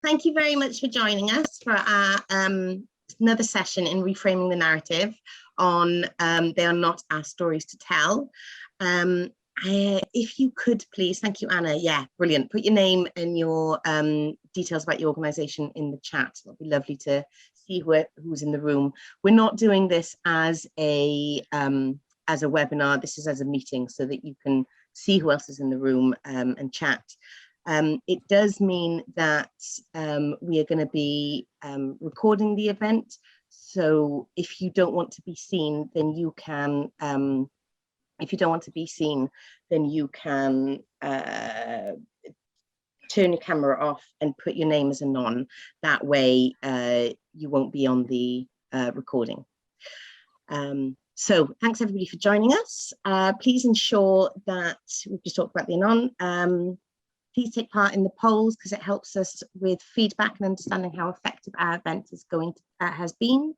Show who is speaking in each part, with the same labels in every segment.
Speaker 1: thank you very much for joining us for our another session in Reframing the Narrative on They Are Not Our Stories to Tell. If you could please, thank you, Anna. Yeah, brilliant. Put your name and your details about your organisation in the chat. It'll be lovely to see who's in the room. We're not doing this as a webinar. This is as a meeting so that you can see who else is in the room and chat. It does mean that we are going to be recording the event. So if you don't want to be seen, then you can. If you don't want to be seen, then you can turn your camera off and put your name as a non. That way you won't be on the recording. So thanks everybody for joining us. Please ensure that we've just talked about the anon. Please take part in the polls because it helps us with feedback and understanding how effective our event is has been.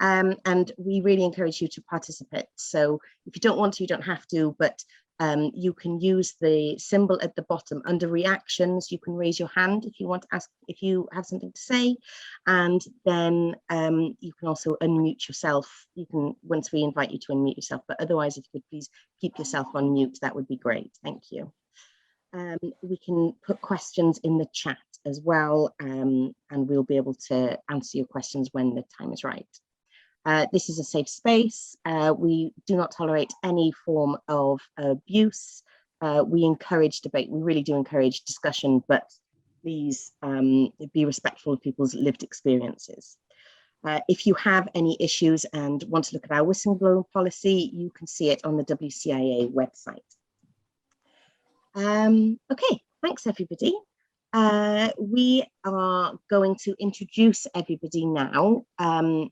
Speaker 1: And we really encourage you to participate. So if you don't want to, you don't have to, but you can use the symbol at the bottom under reactions. You can raise your hand if you want to ask, if you have something to say, and then you can also unmute yourself. You can, once we invite you to unmute yourself, but otherwise, if you could please keep yourself on mute, that would be great. Thank you. We can put questions in the chat as well, and we'll be able to answer your questions when the time is right. This is a safe space. We do not tolerate any form of abuse. We encourage debate. We really do encourage discussion, but please be respectful of people's lived experiences. If you have any issues and want to look at our whistleblowing policy, you can see it on the WCIA website. Okay, thanks everybody. We are going to introduce everybody now who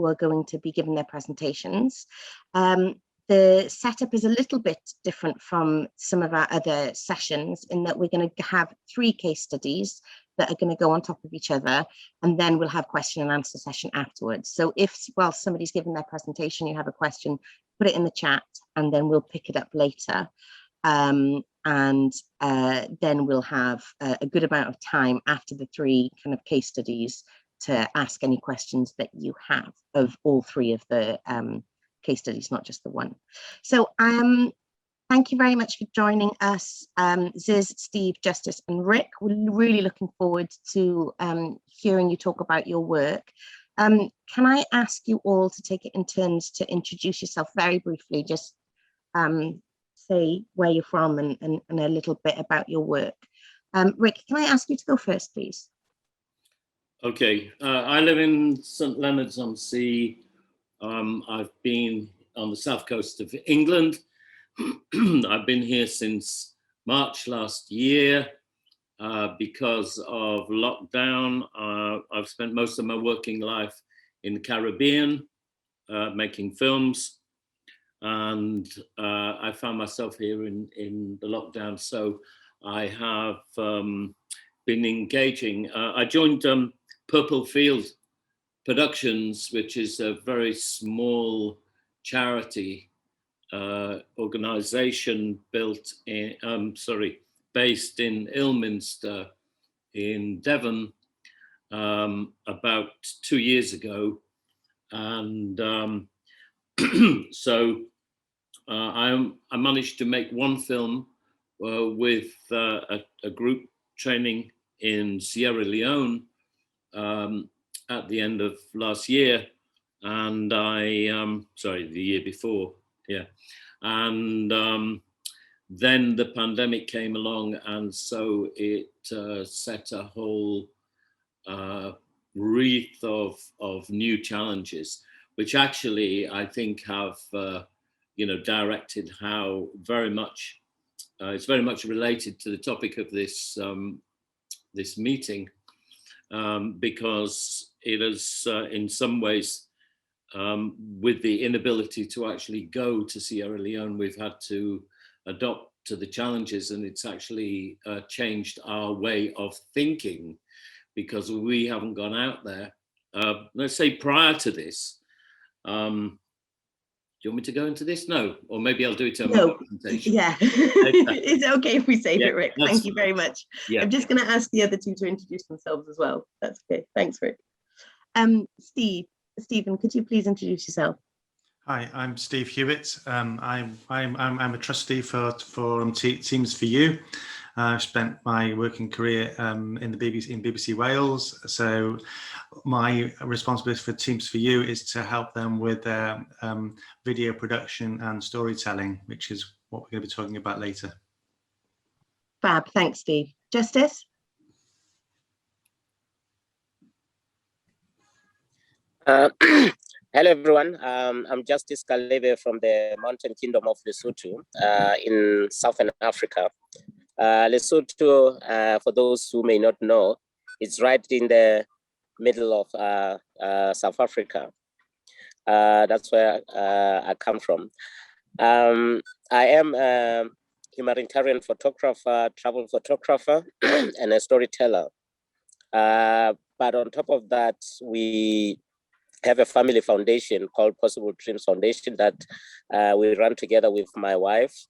Speaker 1: are going to be giving their presentations. The setup is a little bit different from some of our other sessions in that we're going to have 3 case studies that are going to go on top of each other, and then we'll have question and answer session afterwards. So if while somebody's giving their presentation you have a question, put it in the chat and then we'll pick it up later. And then we'll have a good amount of time after the 3 kind of case studies to ask any questions that you have of all 3 of the case studies, not just the one. So thank you very much for joining us, Ziz, Steve, Justice and Rick. We're really looking forward to hearing you talk about your work. Can I ask you all to take it in turns to introduce yourself very briefly, just say where you're from and a little bit about your work. Rick, can I ask you to go first, please?
Speaker 2: Okay, I live in St Leonard's on Sea. I've been on the south coast of England. I've been here since March last year because of lockdown. I've spent most of my working life in the Caribbean making films. And I found myself here in the lockdown, so I have been engaging. I joined Purple Field Productions, which is a very small charity organization based in Ilminster in Devon about 2 years ago. And so I managed to make one film with a group training in Sierra Leone at the end of last year, and the year before, yeah. And then the pandemic came along, and so it set a whole wreath of new challenges, which actually I think have directed how very much it's very much related to the topic of this this meeting, because it is in some ways with the inability to actually go to Sierra Leone, we've had to adopt to the challenges, and it's actually changed our way of thinking because we haven't gone out there. Let's say prior to this, you want me to go into this? No, or maybe I'll do it on
Speaker 1: No.
Speaker 2: my presentation.
Speaker 1: Yeah,
Speaker 2: Exactly.
Speaker 1: it's okay if we save
Speaker 2: Yeah,
Speaker 1: it, Rick.
Speaker 2: that's
Speaker 1: Thank you
Speaker 2: fine.
Speaker 1: very much.
Speaker 2: Yeah.
Speaker 1: I'm just going to ask the other two to introduce themselves as well. That's okay. Thanks, Rick. Stephen, could you please introduce yourself?
Speaker 3: Hi, I'm Steve Hewitt. I'm a trustee for Teams for You. I've spent my working career in BBC Wales. So my responsibility for Teams for You is to help them with their video production and storytelling, which is what we're going to be talking about later.
Speaker 1: Fab, thanks, Steve. Justice?
Speaker 4: Hello, everyone. I'm Justice Kalebe from the Mountain Kingdom of Lesotho in Southern Africa. Lesotho, for those who may not know, it's right in the middle of South Africa. That's where I come from. I am a humanitarian photographer, travel photographer, and a storyteller. But on top of that, we have a family foundation called Possible Dreams Foundation that we run together with my wife,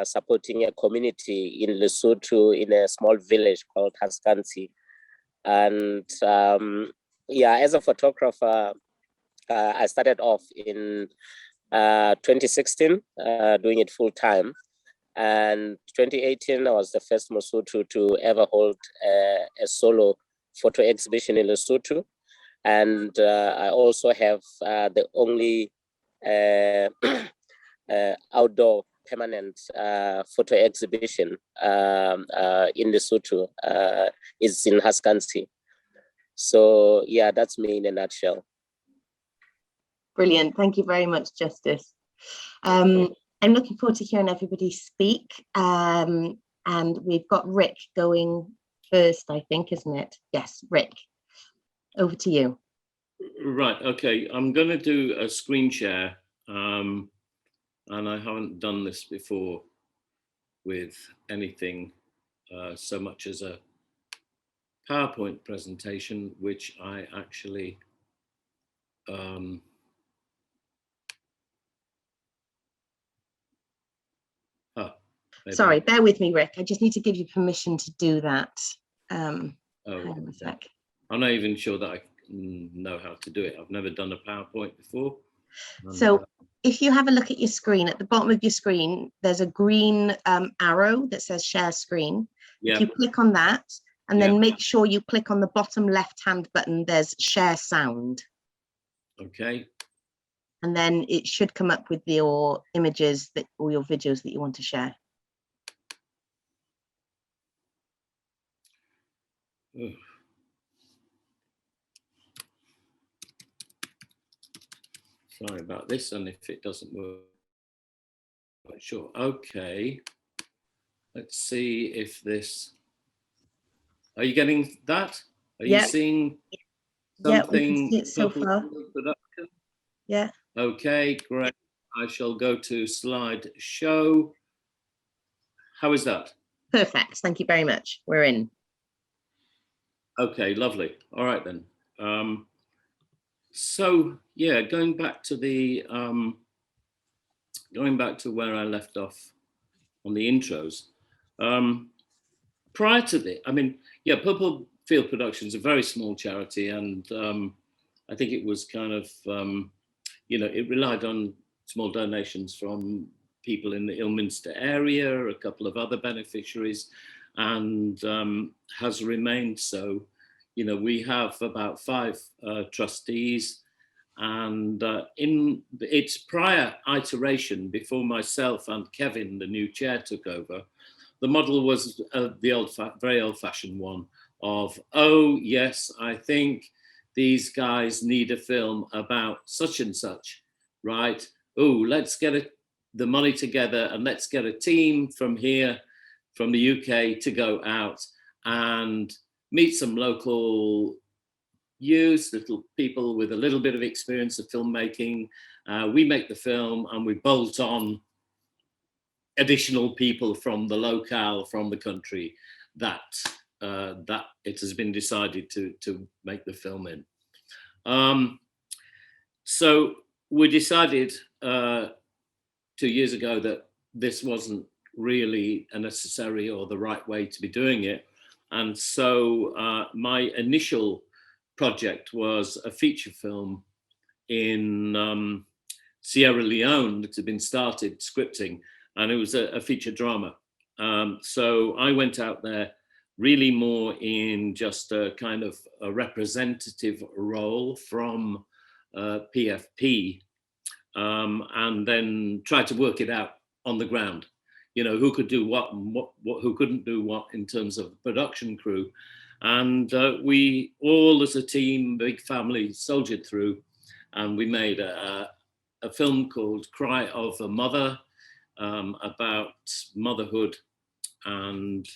Speaker 4: supporting a community in Lesotho in a small village called Haskansi. And yeah, as a photographer, I started off in 2016, doing it full time. And 2018, I was the first Lesotho to ever hold a solo photo exhibition in Lesotho. And I also have the only outdoor permanent photo exhibition in Lesotho. It's in Haskansi. So yeah, that's me in a nutshell.
Speaker 1: Brilliant. Thank you very much, Justice. I'm looking forward to hearing everybody speak. And we've got Rick going first, I think, isn't it? Yes, Rick, over to you.
Speaker 2: Right, okay. I'm going to do a screen share. And I haven't done this before with anything so much as a PowerPoint presentation, which I actually
Speaker 1: sorry, bear with me, Rick. I just need to give you permission to do that.
Speaker 2: Oh,
Speaker 1: hang on a sec.
Speaker 2: I'm not even sure that I know how to do it. I've never done a PowerPoint before.
Speaker 1: So if you have a look at your screen, at the bottom of your screen, there's a green arrow that says share screen.
Speaker 2: Yeah.
Speaker 1: If you click on that, and then make sure you click on the bottom left-hand button, there's share sound.
Speaker 2: Okay.
Speaker 1: And then it should come up with your images that or your videos that you want to share.
Speaker 2: Ugh. Sorry about this, and if it doesn't work, sure. Okay, let's see if this. Are you getting that? Are you seeing something?
Speaker 1: Yeah, so far.
Speaker 2: Production?
Speaker 1: Yeah.
Speaker 2: Okay, great. I shall go to slide show. How is that?
Speaker 1: Perfect. Thank you very much. We're in.
Speaker 2: Okay, lovely. All right then. So yeah, going back to where I left off on the intros. Prior to this, I mean, yeah, Purple Field Productions is a very small charity, and I think it was kind of, you know, it relied on small donations from people in the Ilminster area, a couple of other beneficiaries, and has remained so. You know, we have about 5 trustees, and in its prior iteration, before myself and Kevin, the new chair, took over, the model was the very old-fashioned one of, oh yes, I think these guys need a film about such and such, right? Oh, let's get the money together and let's get a team from here, from the UK, to go out and meet some local youth, little people with a little bit of experience of filmmaking. We make the film and we bolt on additional people from the locale, from the country that that it has been decided to make the film in. So we decided 2 years ago that this wasn't really a necessary or the right way to be doing it. And so my initial project was a feature film in Sierra Leone that had been started scripting, and it was a feature drama. So I went out there really more in just a kind of a representative role from PFP, and then tried to work it out on the ground. You know, who could do what and who couldn't do what in terms of production crew. And we all as a team, big family, soldiered through, and we made a film called Cry of a Mother, about motherhood and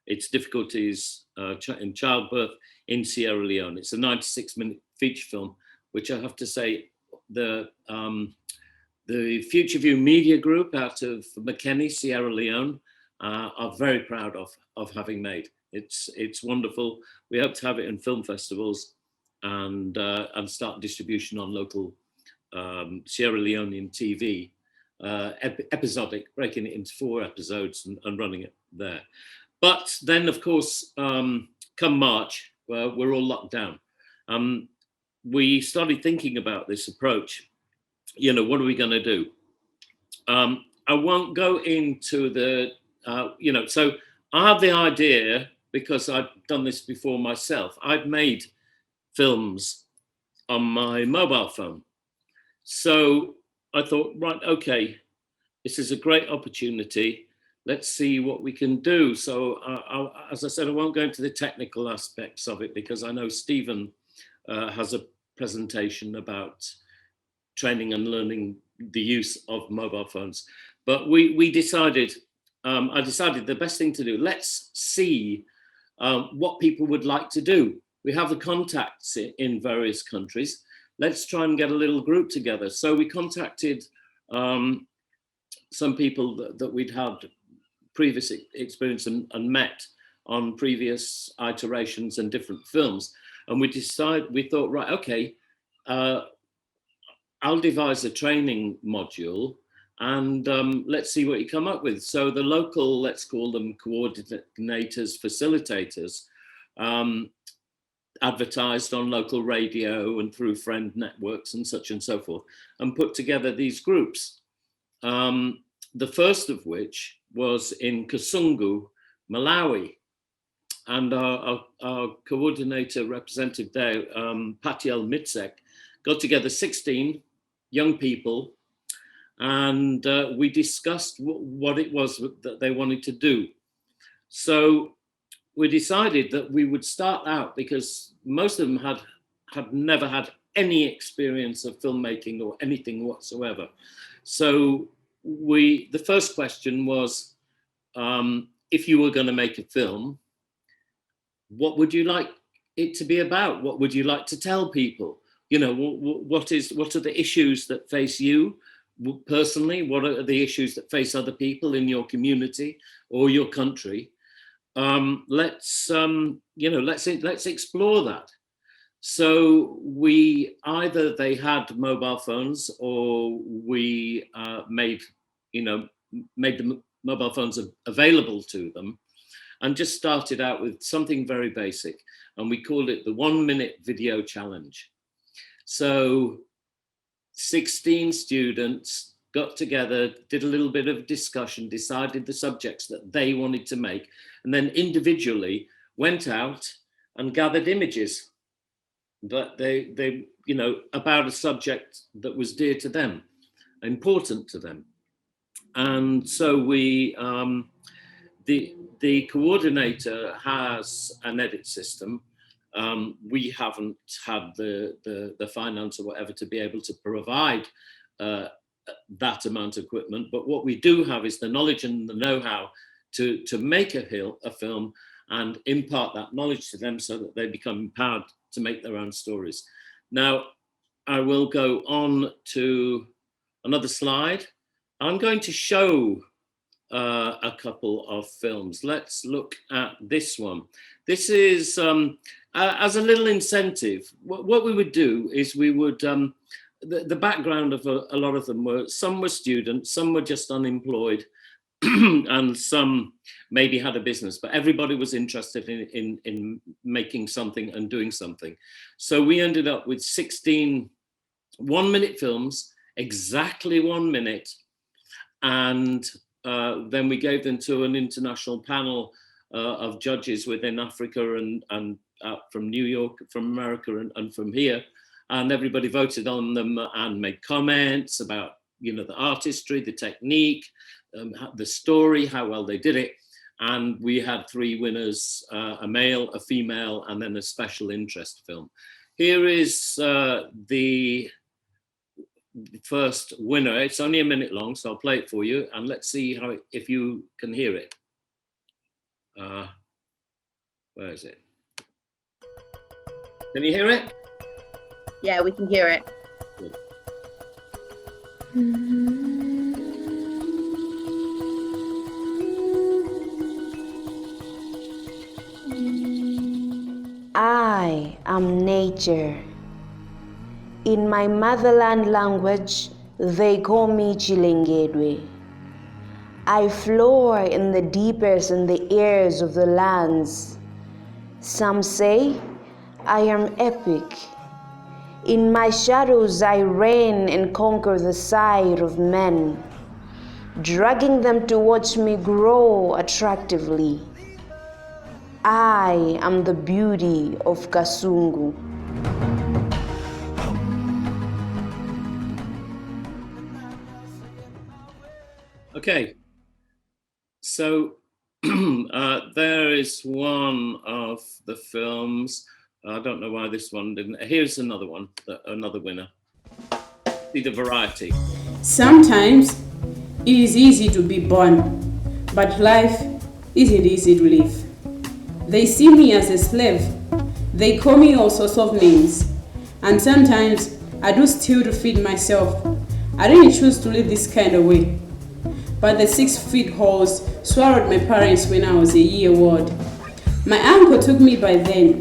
Speaker 2: its difficulties in childbirth in Sierra Leone. It's a 96-minute feature film, which I have to say, the Future View Media Group out of Makeni, Sierra Leone, are very proud of having made. It's wonderful. We hope to have it in film festivals and start distribution on local Sierra Leonean TV, episodic, breaking it into 4 episodes and running it there. But then, of course, come March, we're all locked down. We started thinking about this approach. You know, what are we going to do? I won't go into the, so I have the idea, because I've done this before myself. I've made films on my mobile phone. So I thought, right, okay, this is a great opportunity. Let's see what we can do. So as I said, I won't go into the technical aspects of it, because I know Stephen has a presentation about training and learning the use of mobile phones. But we decided, I decided the best thing to do, let's see what people would like to do. We have the contacts in various countries. Let's try and get a little group together. So we contacted some people that we'd had previous experience and met on previous iterations and different films. And we thought, right, okay, I'll devise a training module and let's see what you come up with. So the local, let's call them coordinators, facilitators, advertised on local radio and through friend networks and so forth, and put together these groups. The first of which was in Kasungu, Malawi. And our coordinator representative there, Patiel Mitsek, got together 16 young people, and we discussed what it was that they wanted to do. So we decided that we would start out, because most of them had never had any experience of filmmaking or anything whatsoever. So the first question was, if you were going to make a film, what would you like it to be about? What would you like to tell people? You know, what are the issues that face you personally? What are the issues that face other people in your community or your country? Let's explore that. So they had mobile phones, or we made the mobile phones available to them, and just started out with something very basic, and we called it the 1-minute video challenge. So 16 students got together, did a little bit of discussion, decided the subjects that they wanted to make, and then individually went out and gathered images that they about a subject that was dear to them, important to them. And so the coordinator has an edit system. We haven't had the finance or whatever to be able to provide that amount of equipment, but what we do have is the knowledge and the know-how to make a film and impart that knowledge to them so that they become empowered to make their own stories. Now, I will go on to another slide. I'm going to show a couple of films. Let's look at this one. This is, as a little incentive, what we would do is we would the background of a lot of them were, some were students, some were just unemployed, and some maybe had a business, but everybody was interested in making something and doing something. So we ended up with 16 one-minute films, exactly 1 minute, and then we gave them to an international panel of judges within Africa and from New York, from America, and from here, and everybody voted on them and made comments about, you know, the artistry, the technique, the story, how well they did it. And we had 3 winners, a male, a female, and then a special interest film. Here is the first winner. It's only a minute long, so I'll play it for you, and let's see how if you can hear it. Where is it? Can you hear it?
Speaker 1: Yeah, we can hear it.
Speaker 2: Good.
Speaker 5: I am nature. In my motherland language, they call me Chilengedwe. I floor in the deepest and the airs of the lands. Some say I am epic. In my shadows I reign and conquer the sight of men, dragging them to watch me grow attractively. I am the beauty of Kasungu.
Speaker 2: Okay, so there is one of the films. I don't know why this one didn't. Here's another one, another winner. See the variety.
Speaker 6: Sometimes it is easy to be born, but life isn't easy to live. They see me as a slave. They call me all sorts of names. And sometimes I do steal to feed myself. I didn't choose to live this kind of way. But the 6 feet holes swallowed my parents when I was a year old. My uncle took me by then,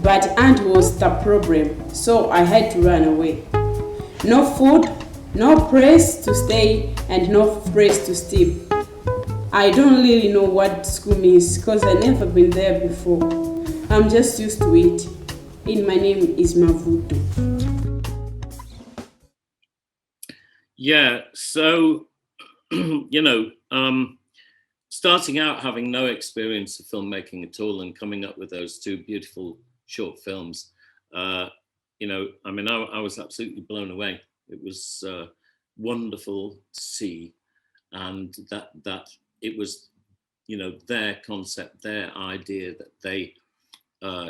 Speaker 6: but aunt was the problem, so I had to run away. No food, no place to stay, and no place to sleep. I don't really know what school means because I've never been there before. I'm just used to it. And my name is Mavuto.
Speaker 2: Yeah, so, you know, starting out having no experience of filmmaking at all and coming up with those 2 beautiful short films, you know, I mean, I was absolutely blown away. It was wonderful to see, and that it was, you know, their concept, their idea, that they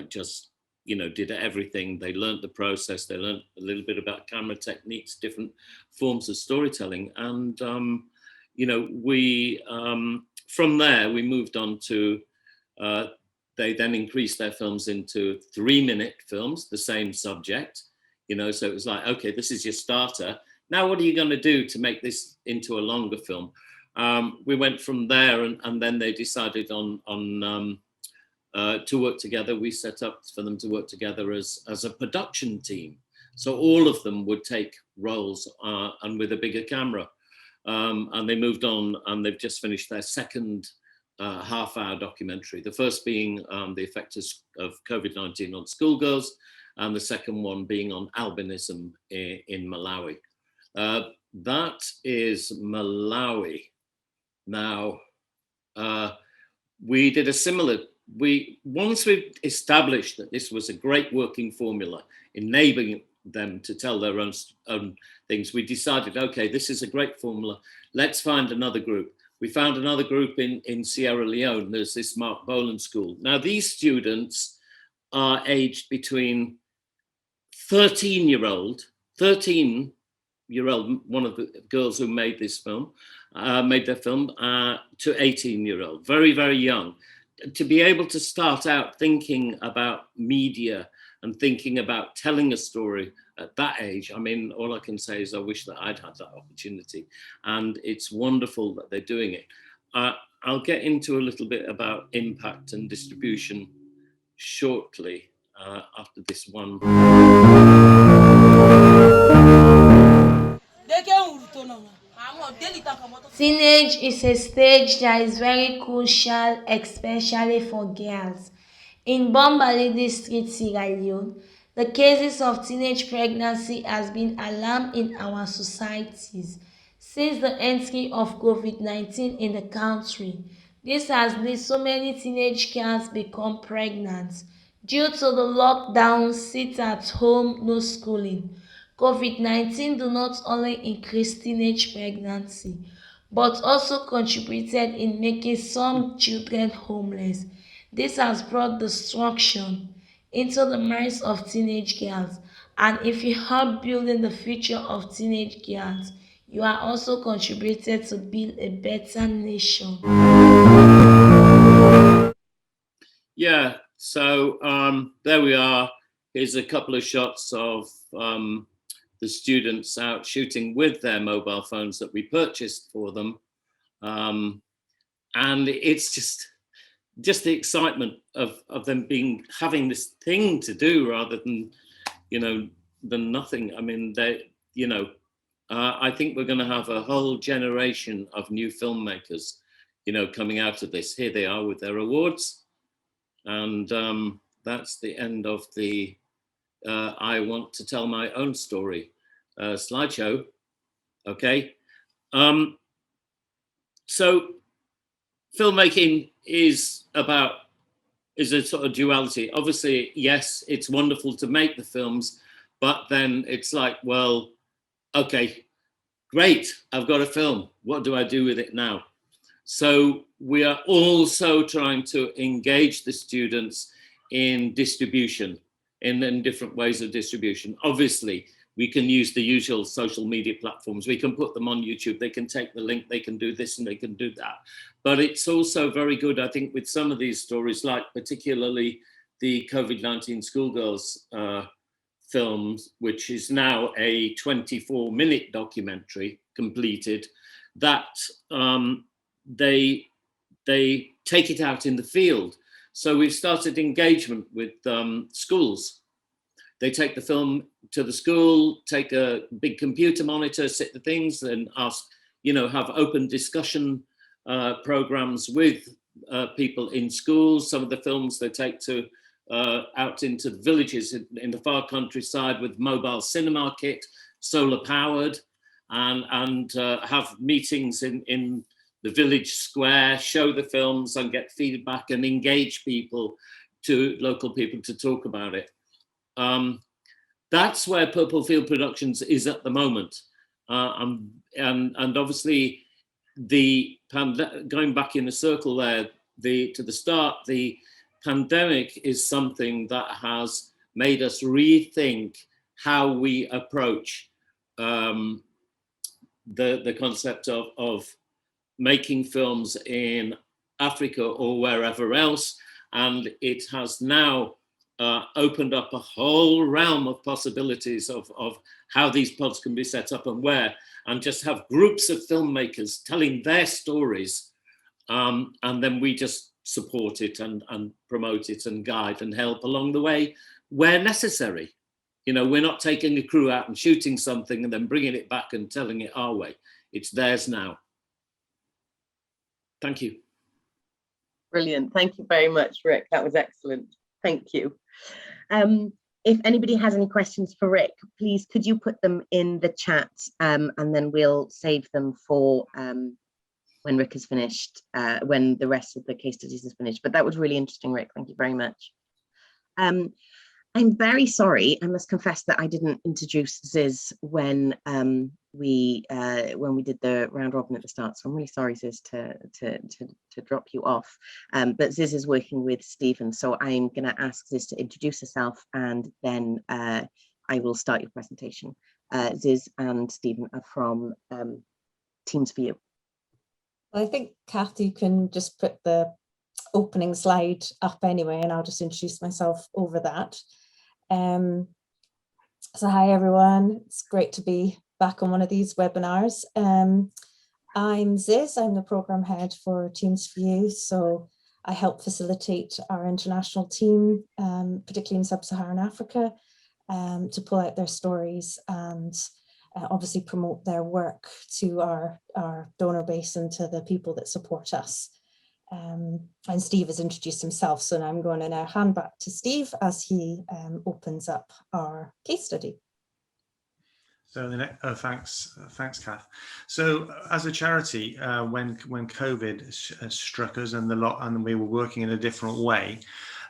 Speaker 2: just, you know, did everything. They learned the process. They learned a little bit about camera techniques, different forms of storytelling. And, you know, we, from there, we moved on to, they then increased their films into 3-minute films, the same subject, you know, so it was like, okay, this is your starter. Now, what are you going to do to make this into a longer film? We went from there, and then they decided on to work together. We set up for them to work together as a production team. So all of them would take roles and with a bigger camera. And they moved on, and they've just finished their second half-hour documentary. The first being the effects of COVID-19 on schoolgirls, and the second one being on albinism in Malawi. That is Malawi. Now, we did a similar, once we established that this was a great working formula, enabling them to tell their own things, we decided, okay, this is a great formula. Let's find another group. We found another group in Sierra Leone. There's this Mark Boland School. Now, these students are aged between 13-year-old, one of the girls who made this film, made their film, to 18-year-old, very, very young. To be able to start out thinking about media and thinking about telling a story at that age, I mean, all I can say is I wish that I'd had that opportunity, and it's wonderful that they're doing it. I'll get into a little bit about impact and distribution shortly after this one.
Speaker 7: Teenage is a stage that is very crucial, especially for girls. In Bombali district, Sierra Leone, the cases of teenage pregnancy has been alarmed in our societies since the entry of COVID-19 in the country. This has led so many teenage girls become pregnant. Due to the lockdown, sit at home, no schooling. COVID-19 do not only increase teenage pregnancy, but also contributed in making some children homeless. This has brought destruction into the minds of teenage girls, and if you help building the future of teenage girls, you are also contributed to build a better nation.
Speaker 2: Yeah, so there we are. Here's a couple of shots of the students out shooting with their mobile phones that we purchased for them. And it's just the excitement of them having this thing to do rather than, than nothing. I mean, I think we're going to have a whole generation of new filmmakers, coming out of this. Here they are with their awards. And that's the end of the I want to tell my own story slideshow. Okay. So filmmaking is a sort of duality. Obviously, yes, it's wonderful to make the films, but then it's like, well, okay, great, I've got a film. What do I do with it now? So we are also trying to engage the students in distribution, in different ways of distribution. Obviously, we can use the usual social media platforms. We can put them on YouTube. They can take the link. They can do this and they can do that. But it's also very good, I think, with some of these stories, like particularly the COVID-19 schoolgirls films, which is now a 24-minute documentary completed, that they take it out in the field. So we've started engagement with schools. They take the film to the school, take a big computer monitor, sit the things and ask, have open discussion programs with people in schools. Some of the films they take to out into the villages in the far countryside with mobile cinema kit, solar powered, and have meetings in the village square, show the films and get feedback and engage local people to talk about it. That's where Purple Field Productions is at the moment. And obviously, going back in a circle there, to the start, the pandemic is something that has made us rethink how we approach the concept of making films in Africa or wherever else. And it has now opened up a whole realm of possibilities of how these pods can be set up and where, and just have groups of filmmakers telling their stories. And then we just support it and promote it and guide and help along the way where necessary. We're not taking a crew out and shooting something and then bringing it back and telling it our way. It's theirs now. Thank you.
Speaker 1: Brilliant. Thank you very much, Rick. That was excellent. Thank you. If anybody has any questions for Rick, please could you put them in the chat, and then we'll save them for when Rick is finished, when the rest of the case studies is finished. But that was really interesting, Rick. Thank you very much. I'm very sorry. I must confess that I didn't introduce Ziz when we did the round robin at the start. So I'm really sorry, Ziz, to drop you off. But Ziz is working with Stephen, so I'm going to ask Ziz to introduce herself, and then I will start your presentation. Ziz and Stephen are from Teams for You.
Speaker 8: Well, I think, Cath, you can just put the opening slide up anyway, and I'll just introduce myself over that. So hi everyone, it's great to be back on one of these webinars. I'm Ziz, I'm the program head for Teams for You, so I help facilitate our international team, particularly in sub-Saharan Africa, to pull out their stories and obviously promote their work to our donor base and to the people that support us. And Steve has introduced himself, so now I'm going to now hand back to Steve as he opens up our case study.
Speaker 3: So thanks, Cath. So as a charity, when COVID struck us and we were working in a different way,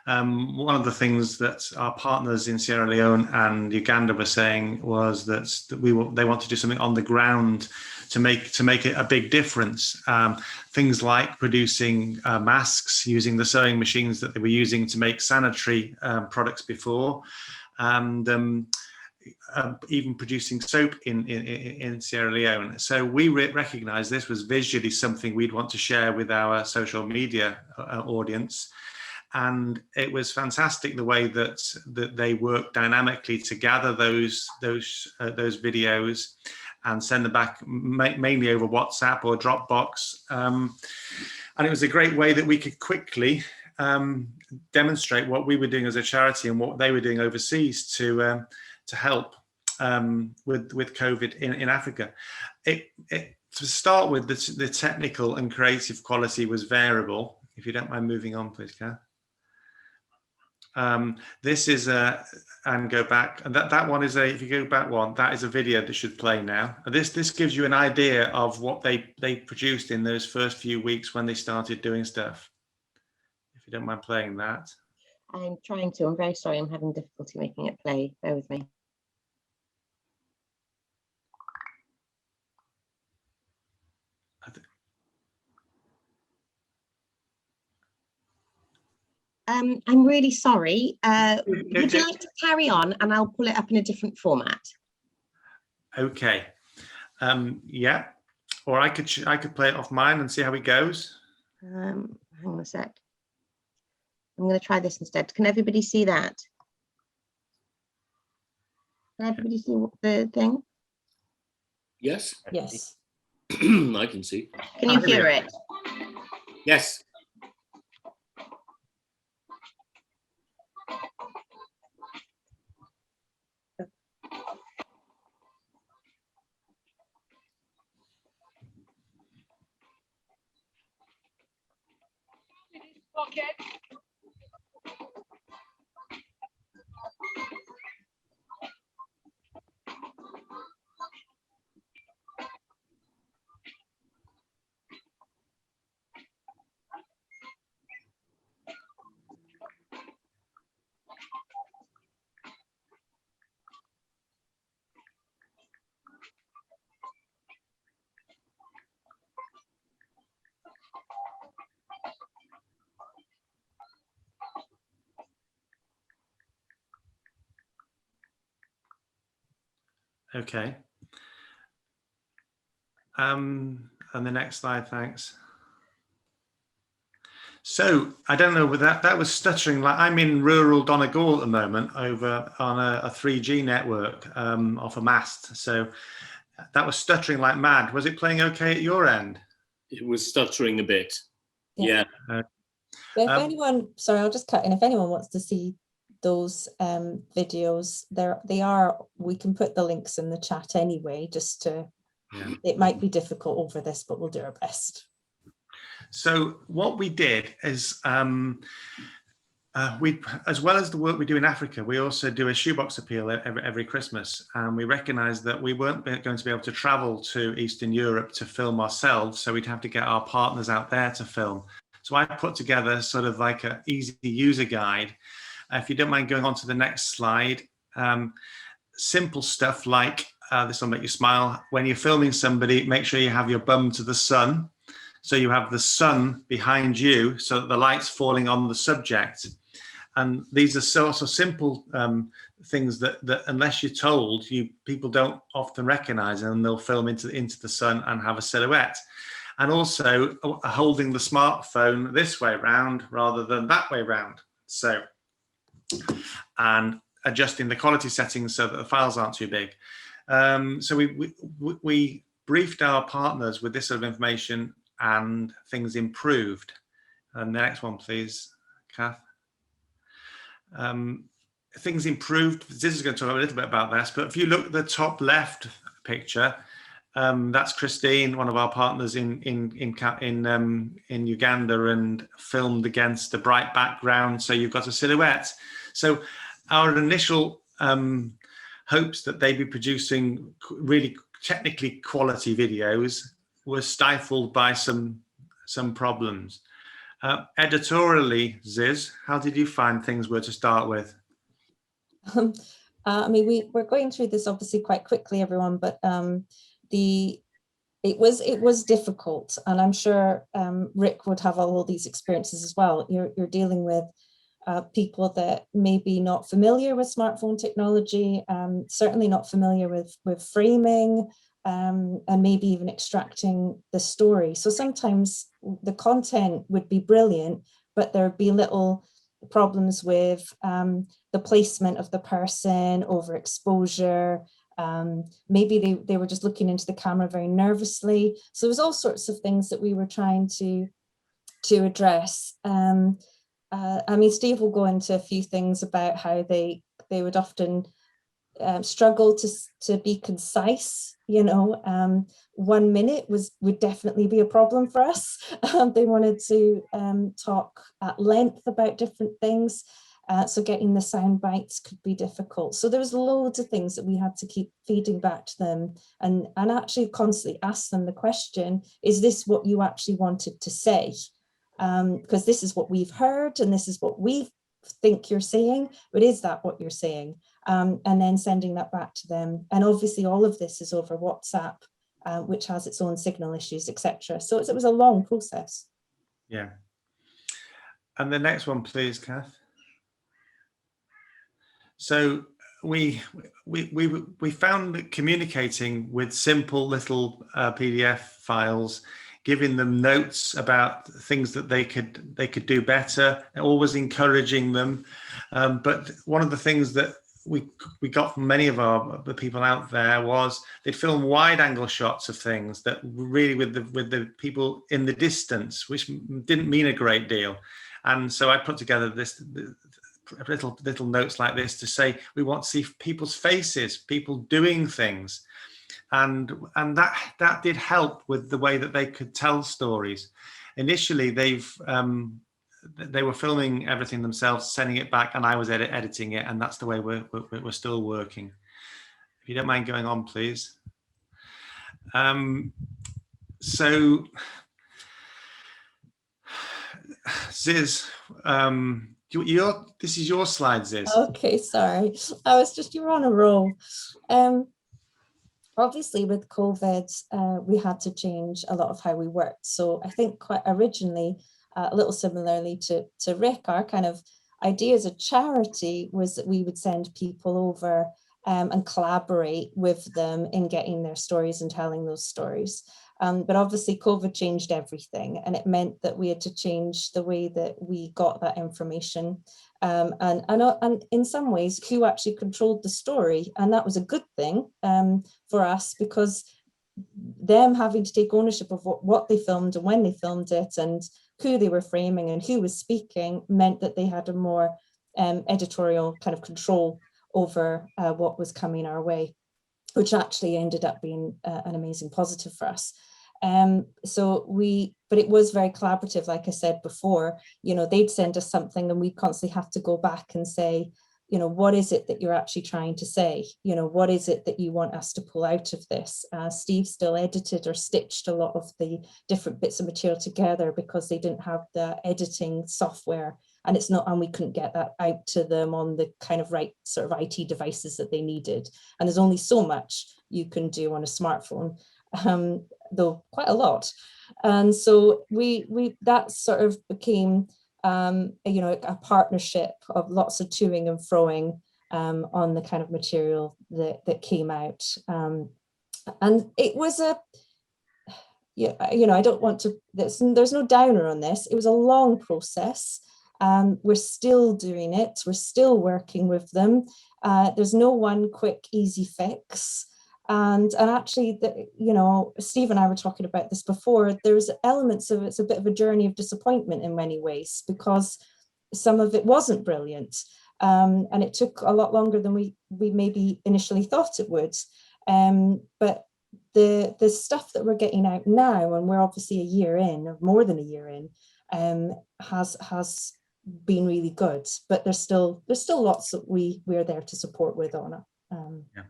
Speaker 3: one of the things that our partners in Sierra Leone and Uganda were saying was that they want to do something on the ground to make it a big difference. Things like producing masks using the sewing machines that they were using to make sanitary products before, and even producing soap in Sierra Leone. So we recognized this was visually something we'd want to share with our social media audience. And it was fantastic the way that they worked dynamically to gather those videos and send them back mainly over WhatsApp or Dropbox. And it was a great way that we could quickly demonstrate what we were doing as a charity and what they were doing overseas to help with COVID in Africa. To start with, the technical and creative quality was variable. If you don't mind moving on, please, Cath. This is and go back, and that one is if you go back one, that is a video that should play now. This gives you an idea of what they produced in those first few weeks when they started doing stuff. If you don't mind playing that.
Speaker 1: I'm trying to. I'm very sorry. I'm having difficulty making it play. Bear with me. I'm really sorry. Would you like to carry on and I'll pull it up in a different format?
Speaker 3: Okay. Yeah. Or I could play it off mine and see how it goes.
Speaker 1: Hang on a sec. I'm going to try this instead. Can everybody see that? Can everybody see the thing?
Speaker 2: Yes.
Speaker 8: Yes.
Speaker 2: I can see.
Speaker 1: Can you hear it?
Speaker 2: Yes.
Speaker 3: Okay. And the next slide, thanks. So I don't know, that was stuttering. Like I'm in rural Donegal at the moment over on a 3G network off a mast. So that was stuttering like mad. Was it playing okay at your end?
Speaker 2: It was stuttering a bit. Yeah.
Speaker 8: If anyone, sorry, I'll just cut in. If anyone wants to see those videos, we can put the links in the chat anyway, just to, it might be difficult over this, but we'll do our best.
Speaker 3: So what we did is, we, as well as the work we do in Africa, we also do a shoebox appeal every Christmas. And we recognized that we weren't going to be able to travel to Eastern Europe to film ourselves. So we'd have to get our partners out there to film. So I put together sort of like an easy user guide. If you don't mind going on to the next slide, simple stuff like, this will make you smile. When you're filming somebody, make sure you have your bum to the sun. So you have the sun behind you, so that the light's falling on the subject. And these are sort of simple things that unless you're told, people don't often recognize, and they'll film into the sun and have a silhouette. And also holding the smartphone this way around rather than that way around. So, and adjusting the quality settings so that the files aren't too big. So we briefed our partners with this sort of information, and things improved. And the next one, please, Cath. things improved. Ziz is going to talk a little bit about this, but if you look at the top left picture, that's Christine, one of our partners in Uganda, and filmed against a bright background, so you've got a silhouette. So our initial hopes that they'd be producing really technically quality videos were stifled by some problems. Editorially, Ziz, how did you find things were to start with?
Speaker 8: I mean, we're going through this obviously quite quickly, everyone, but it was difficult, and I'm sure Rick would have all these experiences as well. You're dealing with people that may be not familiar with smartphone technology, certainly not familiar with framing, and maybe even extracting the story. So sometimes the content would be brilliant, but there'd be little problems with the placement of the person, overexposure. Maybe they were just looking into the camera very nervously. So there was all sorts of things that we were trying to address. I mean, Steve will go into a few things about how they would often struggle to be concise. You know, 1 minute would definitely be a problem for us. They wanted to talk at length about different things. So getting the sound bites could be difficult. So there was loads of things that we had to keep feeding back to them, and actually constantly ask them the question, is this what you actually wanted to say? Because this is what we've heard and this is what we think you're saying, but is that what you're saying? And then sending that back to them. And obviously all of this is over WhatsApp, which has its own signal issues, etc. So it was a long process.
Speaker 3: Yeah. And the next one, please, Cath. So we found that communicating with simple little PDF files, giving them notes about things that they could do better, always encouraging them. But one of the things that we got from many of the people out there was they'd film wide angle shots of things that really with the people in the distance, which didn't mean a great deal. And so I put together this little notes like this to say we want to see people's faces, people doing things. And that did help with the way that they could tell stories. Initially, they were filming everything themselves, sending it back, and I was editing it, and that's the way we're still working. If you don't mind going on, please. So, Ziz, this is your slide, Ziz.
Speaker 8: Okay, sorry. You were on a roll. Obviously, with COVID, we had to change a lot of how we worked. So I think quite originally, a little similarly to Rick, our kind of idea as a charity was that we would send people over and collaborate with them in getting their stories and telling those stories. But obviously COVID changed everything, and it meant that we had to change the way that we got that information. And in some ways, who actually controlled the story. And that was a good thing for us, because them having to take ownership of what they filmed and when they filmed it and who they were framing and who was speaking meant that they had a more editorial kind of control over what was coming our way, which actually ended up being an amazing positive for us. But it was very collaborative, like I said before. You know, they'd send us something and we'd constantly have to go back and say, you know, what is it that you're actually trying to say? You know, what is it that you want us to pull out of this? Steve still edited or stitched a lot of the different bits of material together because they didn't have the editing software, and we couldn't get that out to them on the kind of right sort of IT devices that they needed. And there's only so much you can do on a smartphone, though quite a lot. And so that sort of became you know, a partnership of lots of toing and froing on the kind of material that came out. And it was you know, I don't want to, there's no downer on this. It was a long process. We're still doing it. We're still working with them. There's no one quick, easy fix. And actually, you know, Steve and I were talking about this before, there's elements of it's a bit of a journey of disappointment in many ways, because some of it wasn't brilliant. And it took a lot longer than we maybe initially thought it would. But the stuff that we're getting out now, and we're obviously a year in, or more than a year in, has been really good. But there's still lots that we're there to support with on it.
Speaker 3: Yeah.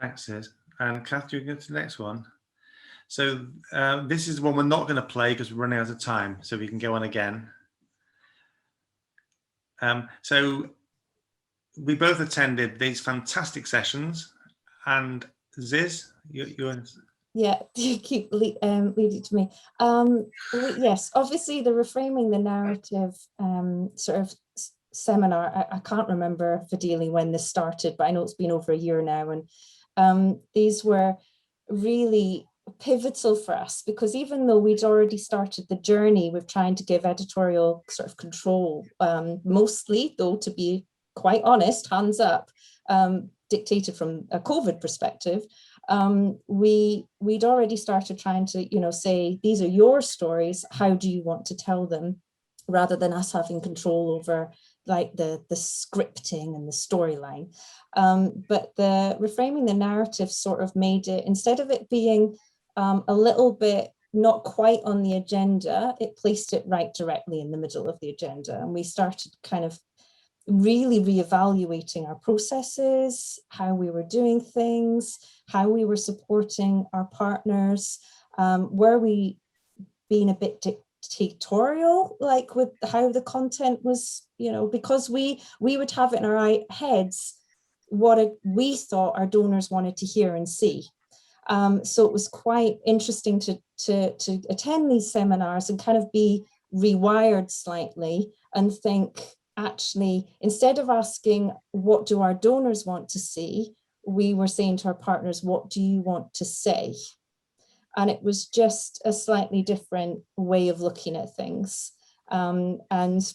Speaker 3: Thanks, Liz. And Cath, do you go to the next one? So this is one we're not going to play because we're running out of time, so we can go on again. So we both attended these fantastic sessions, and Ziz, you're...
Speaker 8: Yeah, you keep leading it to me. Yes, obviously the Reframing the Narrative sort of seminar, I can't remember Fadili when this started, but I know it's been over a year now, and these were really pivotal for us, because even though we'd already started the journey with trying to give editorial sort of control, mostly, though, to be quite honest, hands up, dictated from a COVID perspective, we'd already started trying to, say, these are your stories, how do you want to tell them, rather than us having control over like the scripting and the storyline. But the Reframing the Narrative sort of made it, instead of it being a little bit not quite on the agenda, it placed it right directly in the middle of the agenda. And we started kind of really reevaluating our processes, how we were doing things, how we were supporting our partners. Were we being a bit dictatorial, like with how the content was, because we would have it in our heads what we thought our donors wanted to hear and see. So it was quite interesting to attend these seminars and kind of be rewired slightly and think, actually, instead of asking, what do our donors want to see? We were saying to our partners, what do you want to say? And it was just a slightly different way of looking at things. And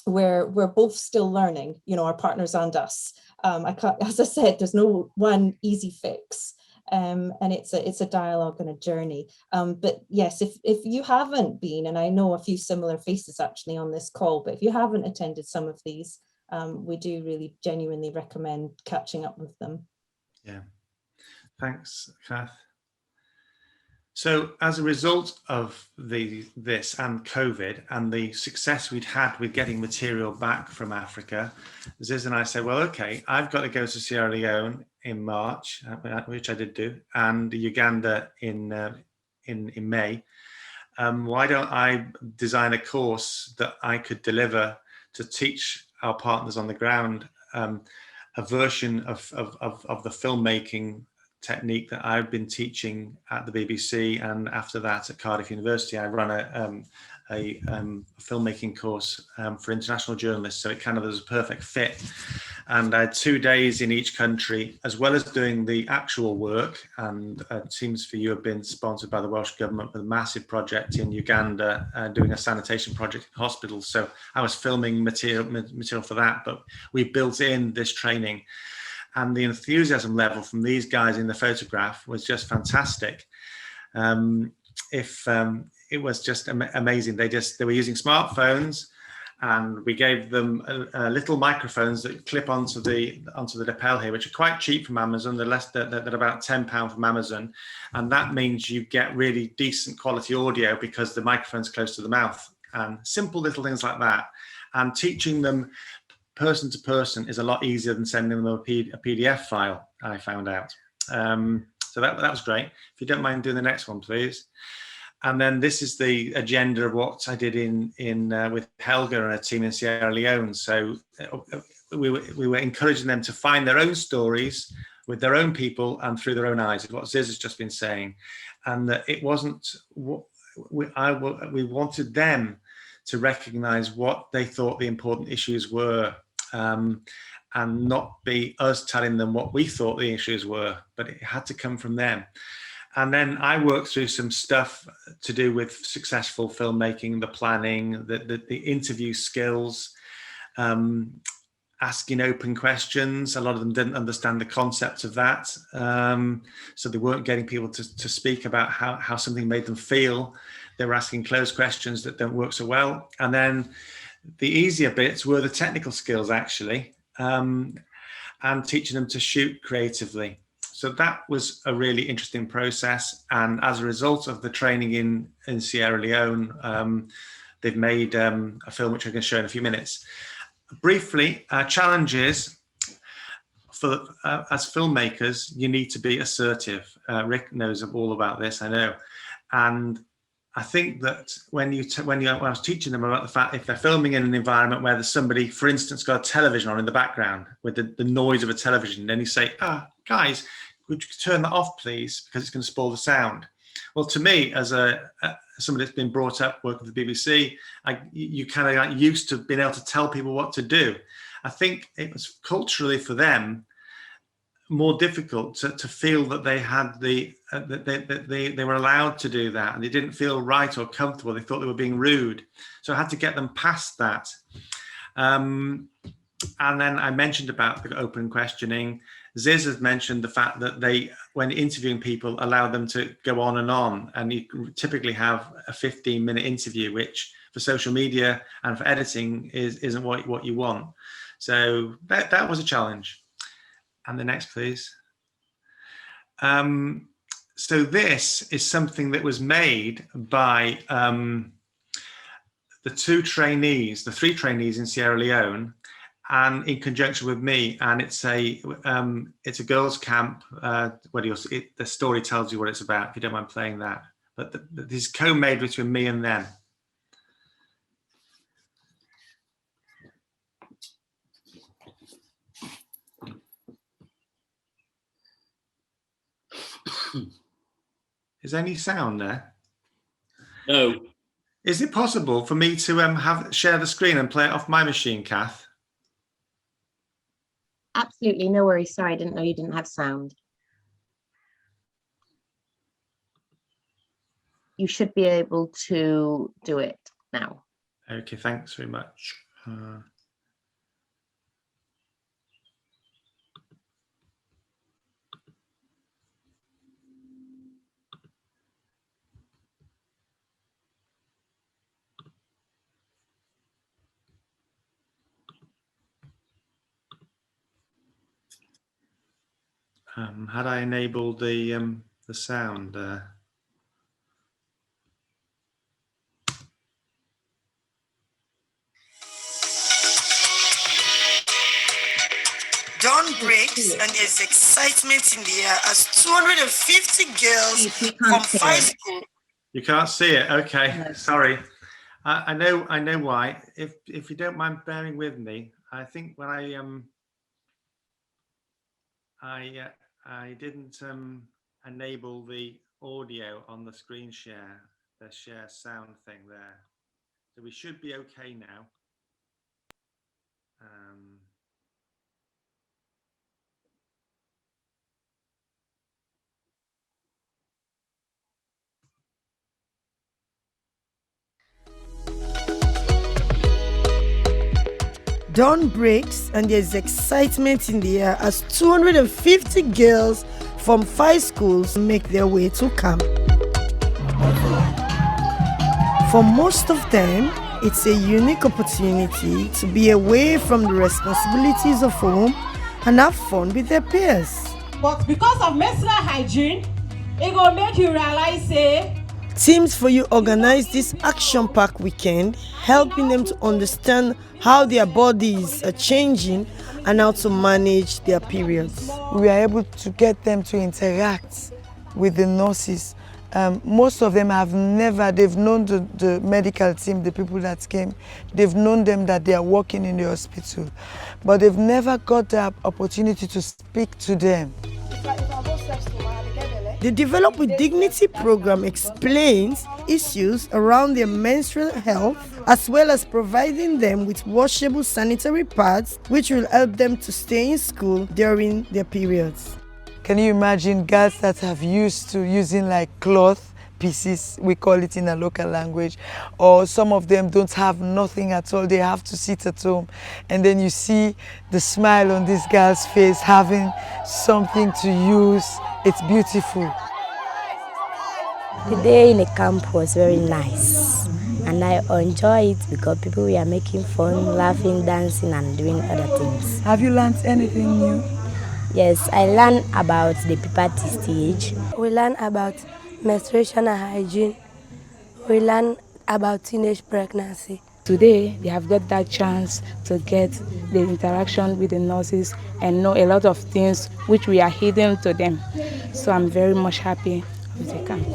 Speaker 8: we're both still learning, our partners and us. As I said, there's no one easy fix. And it's a dialogue and a journey. But yes, if you haven't been, and I know a few similar faces actually on this call, but if you haven't attended some of these, we do really genuinely recommend catching up with them.
Speaker 3: Yeah, thanks, Cath. So as a result of this and COVID and the success we'd had with getting material back from Africa, Ziz and I said, well, okay, I've got to go to Sierra Leone in March, which I did do, and Uganda in May. Why don't I design a course that I could deliver to teach our partners on the ground a version of the filmmaking technique that I've been teaching at the BBC, and after that at Cardiff University I run a filmmaking course for international journalists, so it kind of was a perfect fit. And I had 2 days in each country, as well as doing the actual work, and Teams for You have been sponsored by the Welsh Government with a massive project in Uganda, doing a sanitation project in hospitals, so I was filming material for that, but we built in this training. And the enthusiasm level from these guys in the photograph was just fantastic. It was just amazing. They were using smartphones, and we gave them little microphones that clip onto the lapel here, which are quite cheap from Amazon. They're about £10 from Amazon, and that means you get really decent quality audio because the microphone's close to the mouth. And simple little things like that, and teaching them person to person is a lot easier than sending them a PDF file, I found out. So that was great. If you don't mind doing the next one, please. And then this is the agenda of what I did with Helga and a team in Sierra Leone. So we were encouraging them to find their own stories with their own people and through their own eyes, is what Ziz has just been saying. And that it wasn't, we wanted them to recognize what they thought the important issues were, and not be us telling them what we thought the issues were, but it had to come from them. And then I worked through some stuff to do with successful filmmaking, the planning, the interview skills, asking open questions. A lot of them didn't understand the concept of that. So they weren't getting people to speak about how something made them feel. They were asking closed questions that don't work so well. And then The easier bits were the technical skills, actually, and teaching them to shoot creatively. So that was a really interesting process. And as a result of the training in Sierra Leone, they've made a film which I'm going to show in a few minutes. Briefly, challenges for as filmmakers, you need to be assertive. Rick knows all about this, I know. And I think that when I was teaching them about the fact if they're filming in an environment where there's somebody, for instance, got a television on in the background with the noise of a television, then you say, guys, would you turn that off, please, because it's going to spoil the sound. Well, to me, as somebody that's been brought up working for the BBC, you kind of got used to being able to tell people what to do. I think it was culturally for them more difficult to feel that they had that they were allowed to do that, and they didn't feel right or comfortable. They thought they were being rude. So I had to get them past that. And then I mentioned about the open questioning. Ziz has mentioned the fact that they, when interviewing people, allow them to go on, and you typically have a 15-minute interview, which for social media and for editing isn't what you want. So that was a challenge. And the next, please. So this is something that was made by the three trainees in Sierra Leone, and in conjunction with me. And it's a girls' camp. The story tells you what it's about, if you don't mind playing that. But this is co-made between me and them. Is any sound there?
Speaker 2: No.
Speaker 3: Is it possible for me to share the screen and play it off my machine, Cath?
Speaker 1: Absolutely, no worries. Sorry, I didn't know you didn't have sound. You should be able to do it now.
Speaker 3: Okay, thanks very much. Had I enabled the sound?
Speaker 9: Dawn breaks and there's excitement in the air as 250 girls from 5 schools.
Speaker 3: You can't see it. Okay, no. Sorry. I know why. If you don't mind bearing with me, I think when I didn't enable the audio on the screen share, the share sound thing there. So we should be okay now.
Speaker 9: Dawn breaks and there's excitement in the air as 250 girls from 5 schools make their way to camp. For most of them, it's a unique opportunity to be away from the responsibilities of home and have fun with their peers.
Speaker 10: But because of menstrual hygiene, it will make you realize,
Speaker 9: Teams for You organized this action-packed weekend, helping them to understand how their bodies are changing and how to manage their periods.
Speaker 11: We are able to get them to interact with the nurses. Most of them they've known the medical team, the people that came, they've known them that they are working in the hospital, but they've never got the opportunity to speak to them.
Speaker 9: The Develop with Dignity program explains issues around their menstrual health, as well as providing them with washable sanitary pads, which will help them to stay in school during their periods.
Speaker 11: Can you imagine girls that have used to using like cloth pieces, we call it in a local language, or some of them don't have nothing at all, they have to sit at home, and then you see the smile on this girl's face, having something to use. It's beautiful.
Speaker 12: The day in the camp was very nice. and I enjoy it because people were making fun, laughing, dancing, and doing other things.
Speaker 11: Have you learned anything new?
Speaker 12: Yes, I learned about the puberty stage.
Speaker 13: We learn about menstruation and hygiene. We learn about teenage pregnancy.
Speaker 14: Today, they have got that chance to get the interaction with the nurses and know a lot of things which we are hidden to them. So I'm very much happy with the camp.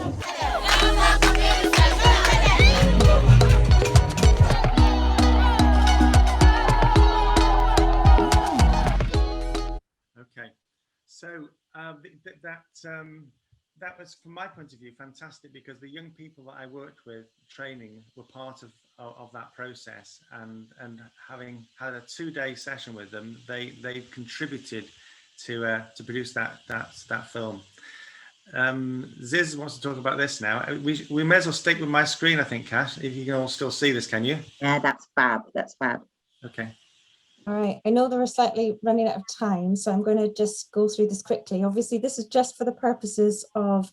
Speaker 3: Okay, so that was, from my point of view, fantastic, because the young people that I worked with training were part of that process, and having had a 2-day session with them, they contributed to produce that film. Ziz wants to talk about this now. We may as well stick with my screen, I think, Cath, if you can all still see this, can you?
Speaker 1: Yeah, that's fab. That's fab.
Speaker 3: Okay.
Speaker 8: All right, I know that we're slightly running out of time, so I'm going to just go through this quickly. Obviously, this is just for the purposes of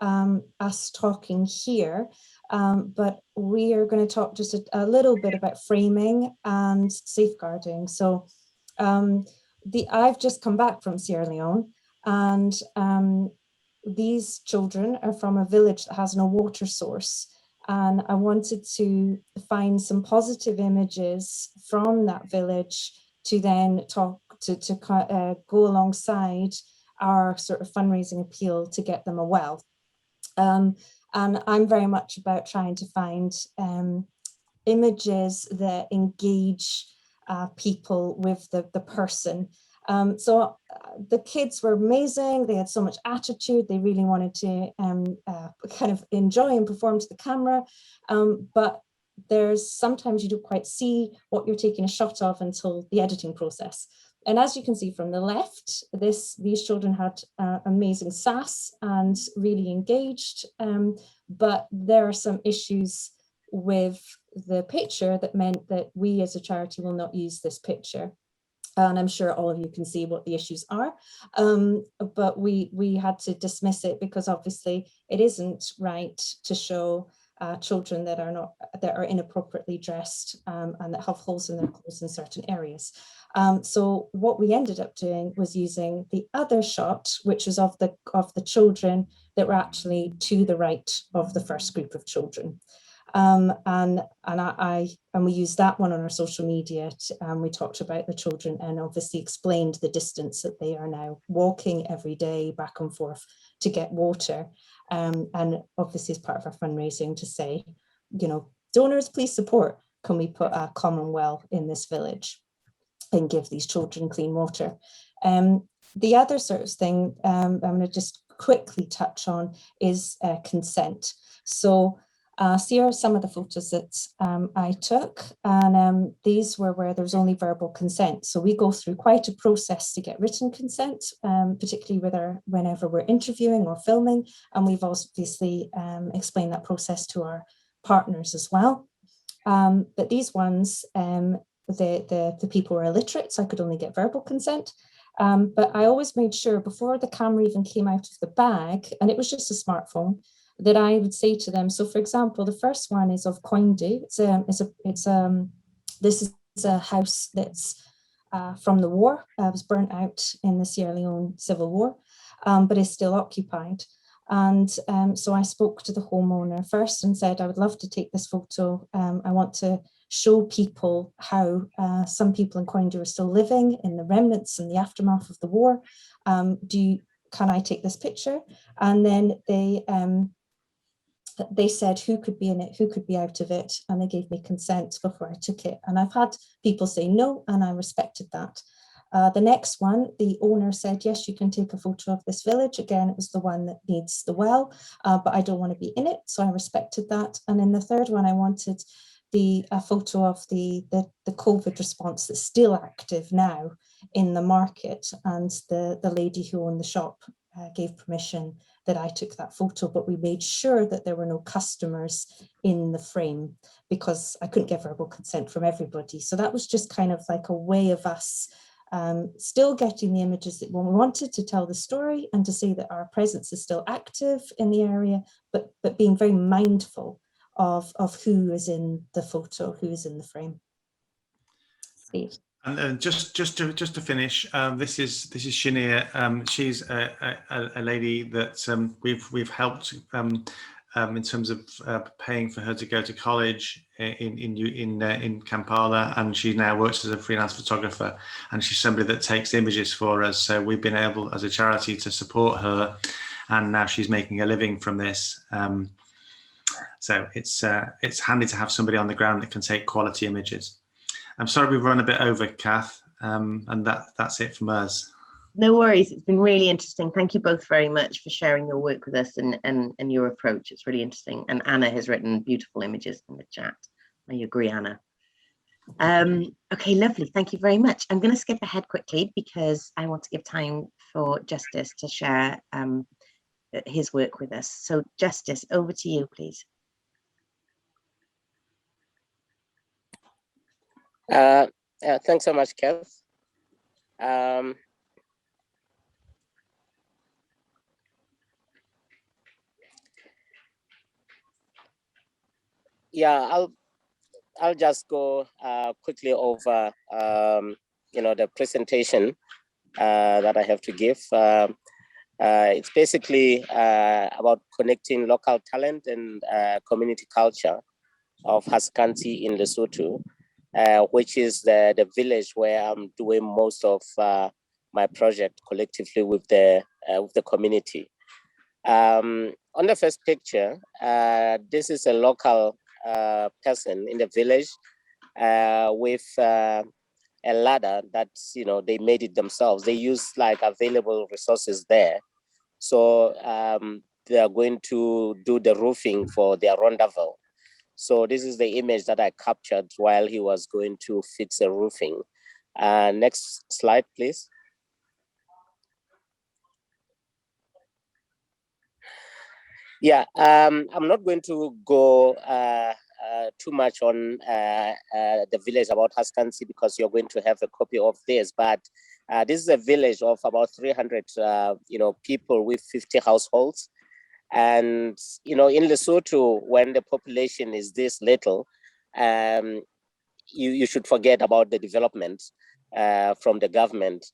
Speaker 8: us talking here, but we are going to talk just a little bit about framing and safeguarding. So I've just come back from Sierra Leone, and these children are from a village that has no water source. And I wanted to find some positive images from that village to then talk to go alongside our sort of fundraising appeal to get them a well. And I'm very much about trying to find images that engage people with the person. So the kids were amazing. They had so much attitude. They really wanted to kind of enjoy and perform to the camera. But there's sometimes you don't quite see what you're taking a shot of until the editing process. And as you can see from the left, these children had amazing sass and really engaged. But there are some issues with the picture that meant that we as a charity will not use this picture. And I'm sure all of you can see what the issues are, but we had to dismiss it because obviously it isn't right to show children that are inappropriately dressed and that have holes in their clothes in certain areas. So what we ended up doing was using the other shot, which was of the children that were actually to the right of the first group of children. And we used that one on our social media. We talked about the children and obviously explained the distance that they are now walking every day back and forth to get water. And obviously as part of our fundraising to say, you know, donors, please support. Can we put a common well in this village and give these children clean water? The other sort of thing I'm going to just quickly touch on is consent. So here are some of the photos that I took, and these were where there's only verbal consent. So we go through quite a process to get written consent, particularly whenever we're interviewing or filming, and we've obviously explained that process to our partners as well. But these ones, the people were illiterate, so I could only get verbal consent. But I always made sure before the camera even came out of the bag, and it was just a smartphone, that I would say to them. So, for example, the first one is of Koindu. This is a house that's from the war. Was burnt out in the Sierra Leone Civil War, but is still occupied. And so I spoke to the homeowner first and said, I would love to take this photo. I want to show people how some people in Koindu are still living in the remnants and the aftermath of the war. Can I take this picture? And then they said who could be in it, who could be out of it, and they gave me consent before I took it. And I've had people say no, and I respected that. The next one, the owner said, yes, you can take a photo of this village. Again, it was the one that needs the well, but I don't want to be in it, so I respected that. And then the third one, I wanted a photo of the COVID response that's still active now in the market, and the lady who owned the shop gave permission that I took that photo, but we made sure that there were no customers in the frame because I couldn't get verbal consent from everybody. So that was just kind of like a way of us still getting the images that we wanted to tell the story and to say that our presence is still active in the area, but being very mindful of who is in the photo, who is in the frame. Steve.
Speaker 3: And just to finish, this is Shania. She's a lady that we've helped in terms of paying for her to go to college in Kampala, and she now works as a freelance photographer. And she's somebody that takes images for us. So we've been able, as a charity, to support her, and now she's making a living from this. So it's handy to have somebody on the ground that can take quality images. I'm sorry we've run a bit over, Cath, and that's it from us.
Speaker 1: No worries. It's been really interesting. Thank you both very much for sharing your work with us and your approach. It's really interesting. And Anna has written beautiful images in the chat. I agree, Anna. Okay, lovely. Thank you very much. I'm going to skip ahead quickly because I want to give time for Justice to share his work with us. So Justice, over to you, please.
Speaker 4: Thanks so much, Cath. Yeah, I'll just go quickly over the presentation that I have to give. It's basically about connecting local talent and community culture of Haskanti in Lesotho, which is the village where I'm doing most of my project collectively with the community. On the first picture, this is a local person in the village with a ladder that they made it themselves. They use like available resources there. So they are going to do the roofing for their rendezvous. So this is the image that I captured while he was going to fix the roofing. Next slide, please. Yeah, I'm not going to go too much on the village about Haskansi because you're going to have a copy of this, but this is a village of about 300 people with 50 households. And in Lesotho, when the population is this little, you should forget about the development from the government.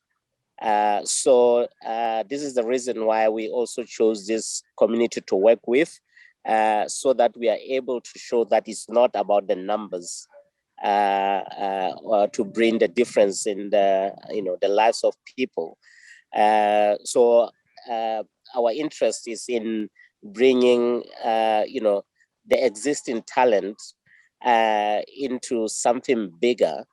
Speaker 4: So this is the reason why we also chose this community to work with, so that we are able to show that it's not about the numbers, or to bring the difference in the lives of people. So our interest is in bringing the existing talent into something bigger,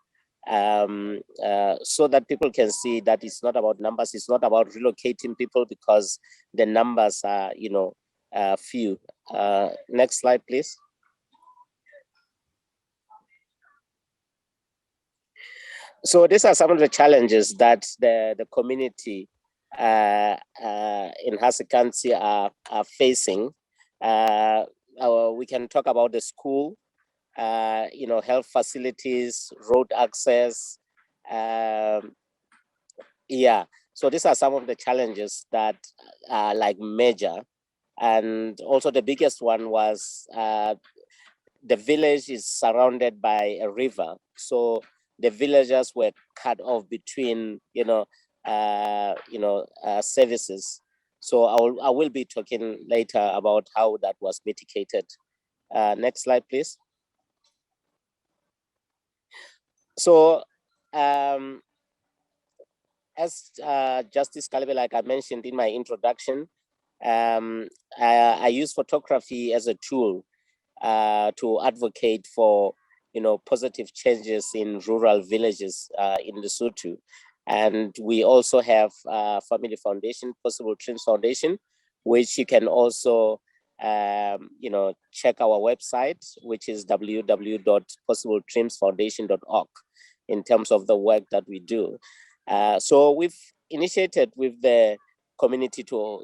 Speaker 4: so that people can see that it's not about numbers, it's not about relocating people because the numbers are few. Next slide, please. So these are some of the challenges that the community in Haskansi are facing. We can talk about the school, health facilities, road access. Yeah, so these are some of the challenges that are like major. And also the biggest one was the village is surrounded by a river. So the villagers were cut off between, services. So I will be talking later about how that was mitigated. Next slide, please. So as Justice Kalebe, like I mentioned in my introduction, I use photography as a tool to advocate for positive changes in rural villages in Lesotho. And we also have Family Foundation, Possible Dreams Foundation, which you can also check our website, which is www.possibledreamsfoundation.org, in terms of the work that we do. So we've initiated with the community to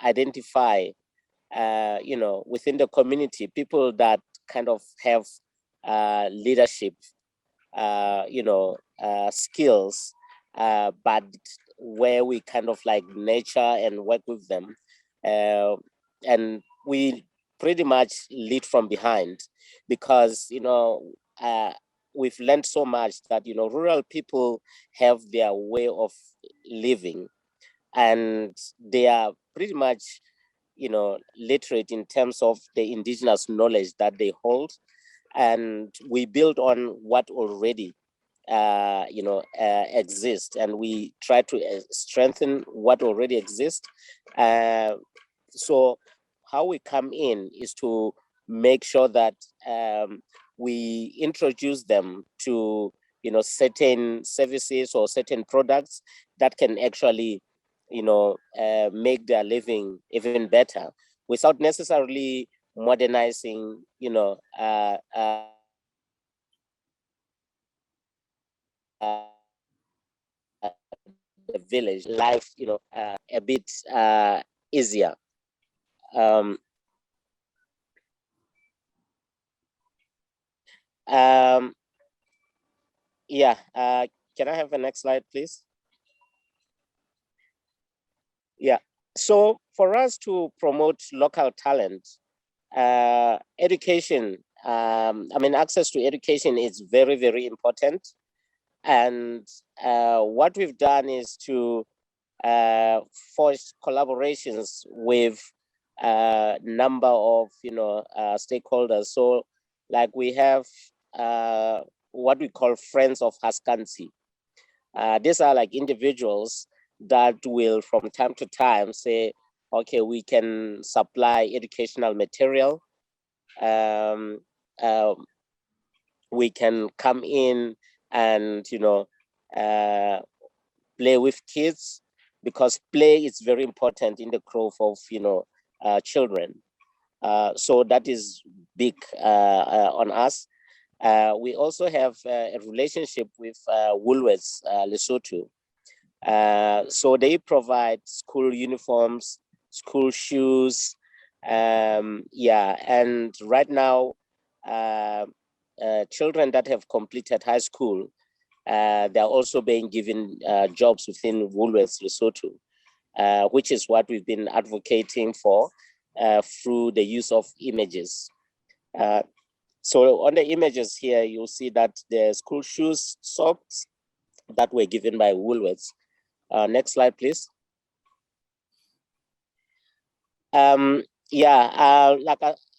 Speaker 4: identify within the community people that kind of have leadership skills, but where we kind of like nurture and work with them, and we pretty much lead from behind, because we've learned so much that rural people have their way of living, and they are pretty much literate in terms of the indigenous knowledge that they hold, and we build on what already exist, and we try to strengthen what already exists. So how we come in is to make sure that we introduce them to certain services or certain products that can actually make their living even better, without necessarily modernizing the village life a bit easier. um, um, yeah, can I have the next slide, please? Yeah, so for us to promote local talent, education, access to education is very, very important. And what we've done is to forge collaborations with a number of stakeholders. So like we have what we call Friends of Haskansi. These are like individuals that will from time to time say, okay, we can supply educational material. We can come in and play with kids, because play is very important in the growth of children. So that is big on us. We also have a relationship with Woolworths Lesotho. So they provide school uniforms, school shoes. And right now, children that have completed high school, they're also being given jobs within Woolworths Lesotho, which is what we've been advocating for through the use of images. So on the images here, you'll see that the school shoes, socks that were given by Woolworths. Next slide, please. Like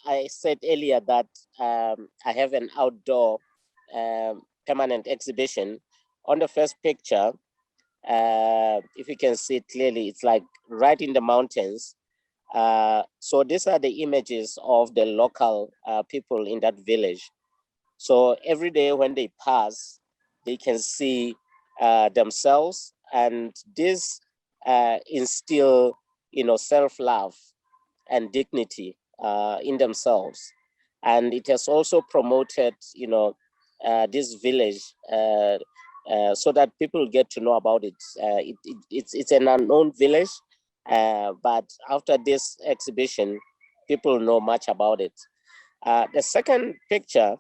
Speaker 4: I said earlier, that I have an outdoor permanent exhibition. On the first picture, if you can see it clearly, it's like right in the mountains. So these are the images of the local people in that village. So every day when they pass, they can see themselves, and this instill self-love and dignity in themselves. And it has also promoted this village so that people get to know about it. It's an unknown village, but after this exhibition, people know much about it. The second picture,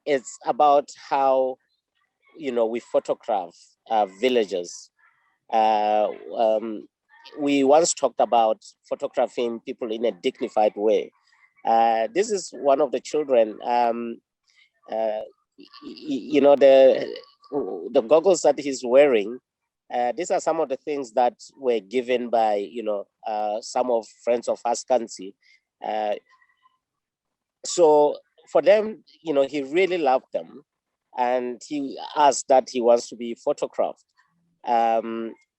Speaker 4: it's about how we photograph villages. We once talked about photographing people in a dignified way. This is one of the children. The goggles that he's wearing. These are some of the things that were given by some of Friends of Haskansi. So for them, he really loved them, and he asked that he wants to be photographed.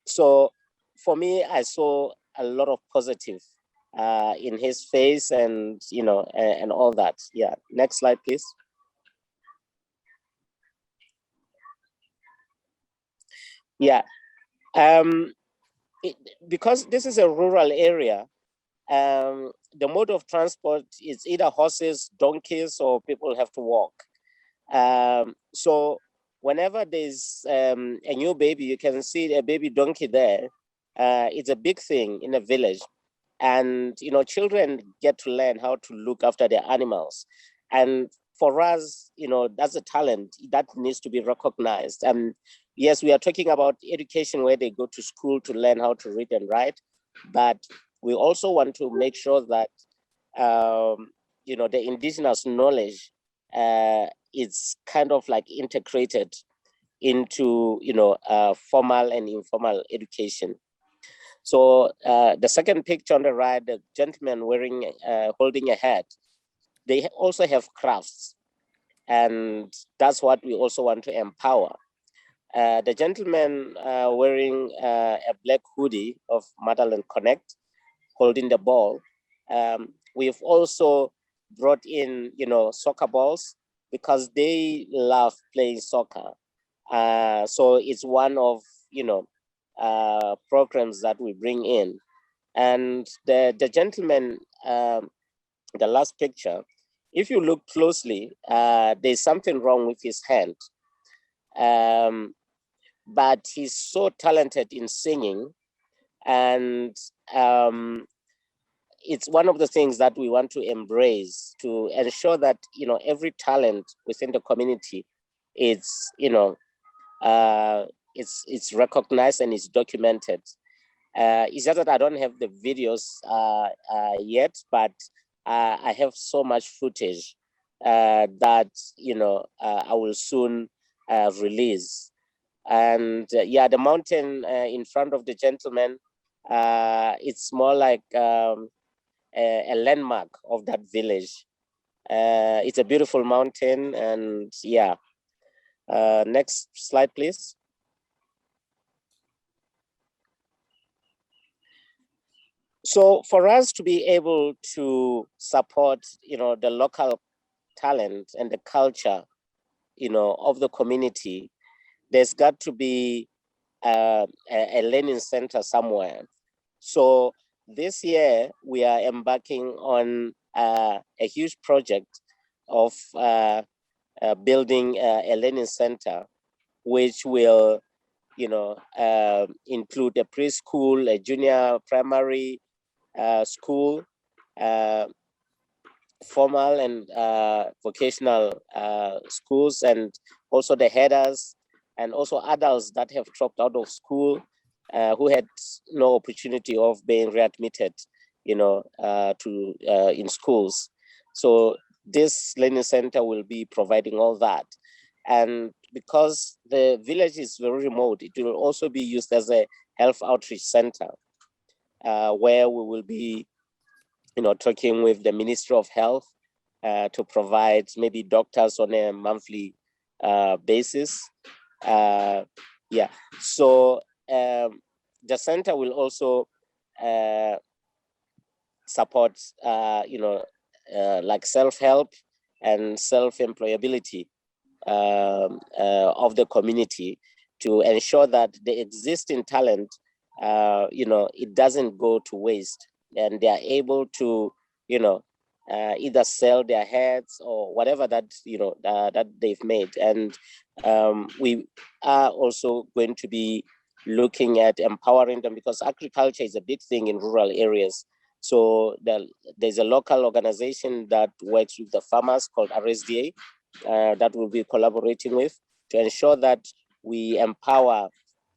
Speaker 4: So for me, I saw a lot of positive in his face, and and all that. Yeah, next slide, please. Yeah, because this is a rural area, the mode of transport is either horses, donkeys, or people have to walk. So whenever there's a new baby, you can see a baby donkey there. It's a big thing in a village, and children get to learn how to look after their animals. And for us, that's a talent that needs to be recognized. And yes, we are talking about education where they go to school to learn how to read and write, but We also want to make sure that you know, the indigenous knowledge is kind of like integrated into, you know, formal and informal education. So the second picture on the right, the gentleman wearing, holding a hat, they also have crafts, and that's what we also want to empower. The gentleman wearing a black hoodie of Motherland Connect, holding the ball. We've also brought in, you know, soccer balls because they love playing soccer. So it's one of, you know, programs that we bring in. And the gentleman, the last picture, if you look closely, there's something wrong with his hand. But he's so talented in singing, and it's one of the things that we want to embrace to ensure that, you know, every talent within the community is, you know, it's recognized and it's documented. It's just that I don't have the videos yet, but I have so much footage that, you know, I will soon release. And yeah, the mountain in front of the gentleman, it's more like a landmark of that village. It's a beautiful mountain, and yeah. Next slide, please. So for us to be able to support, you know, the local talent and the culture, you know, of the community, there's got to be a learning center somewhere. So this year we are embarking on a huge project of building a learning center, which will, you know, include a preschool, a junior primary school, formal and vocational schools, and also the headers, and also adults that have dropped out of school who had no opportunity of being readmitted, you know, to in schools. So this learning center will be providing all that. And because the village is very remote, it will also be used as a health outreach center where we will be, you know, talking with the Ministry of Health to provide maybe doctors on a monthly basis. Yeah, so the center will also support, you know, like self-help and self-employability of the community to ensure that the existing talent, you know, it doesn't go to waste, and they are able to, you know, either sell their heads or whatever that, you know, that they've made. And we are also going to be looking at empowering them, because agriculture is a big thing in rural areas. So there's a local organization that works with the farmers called RSDA that we'll be collaborating with to ensure that we empower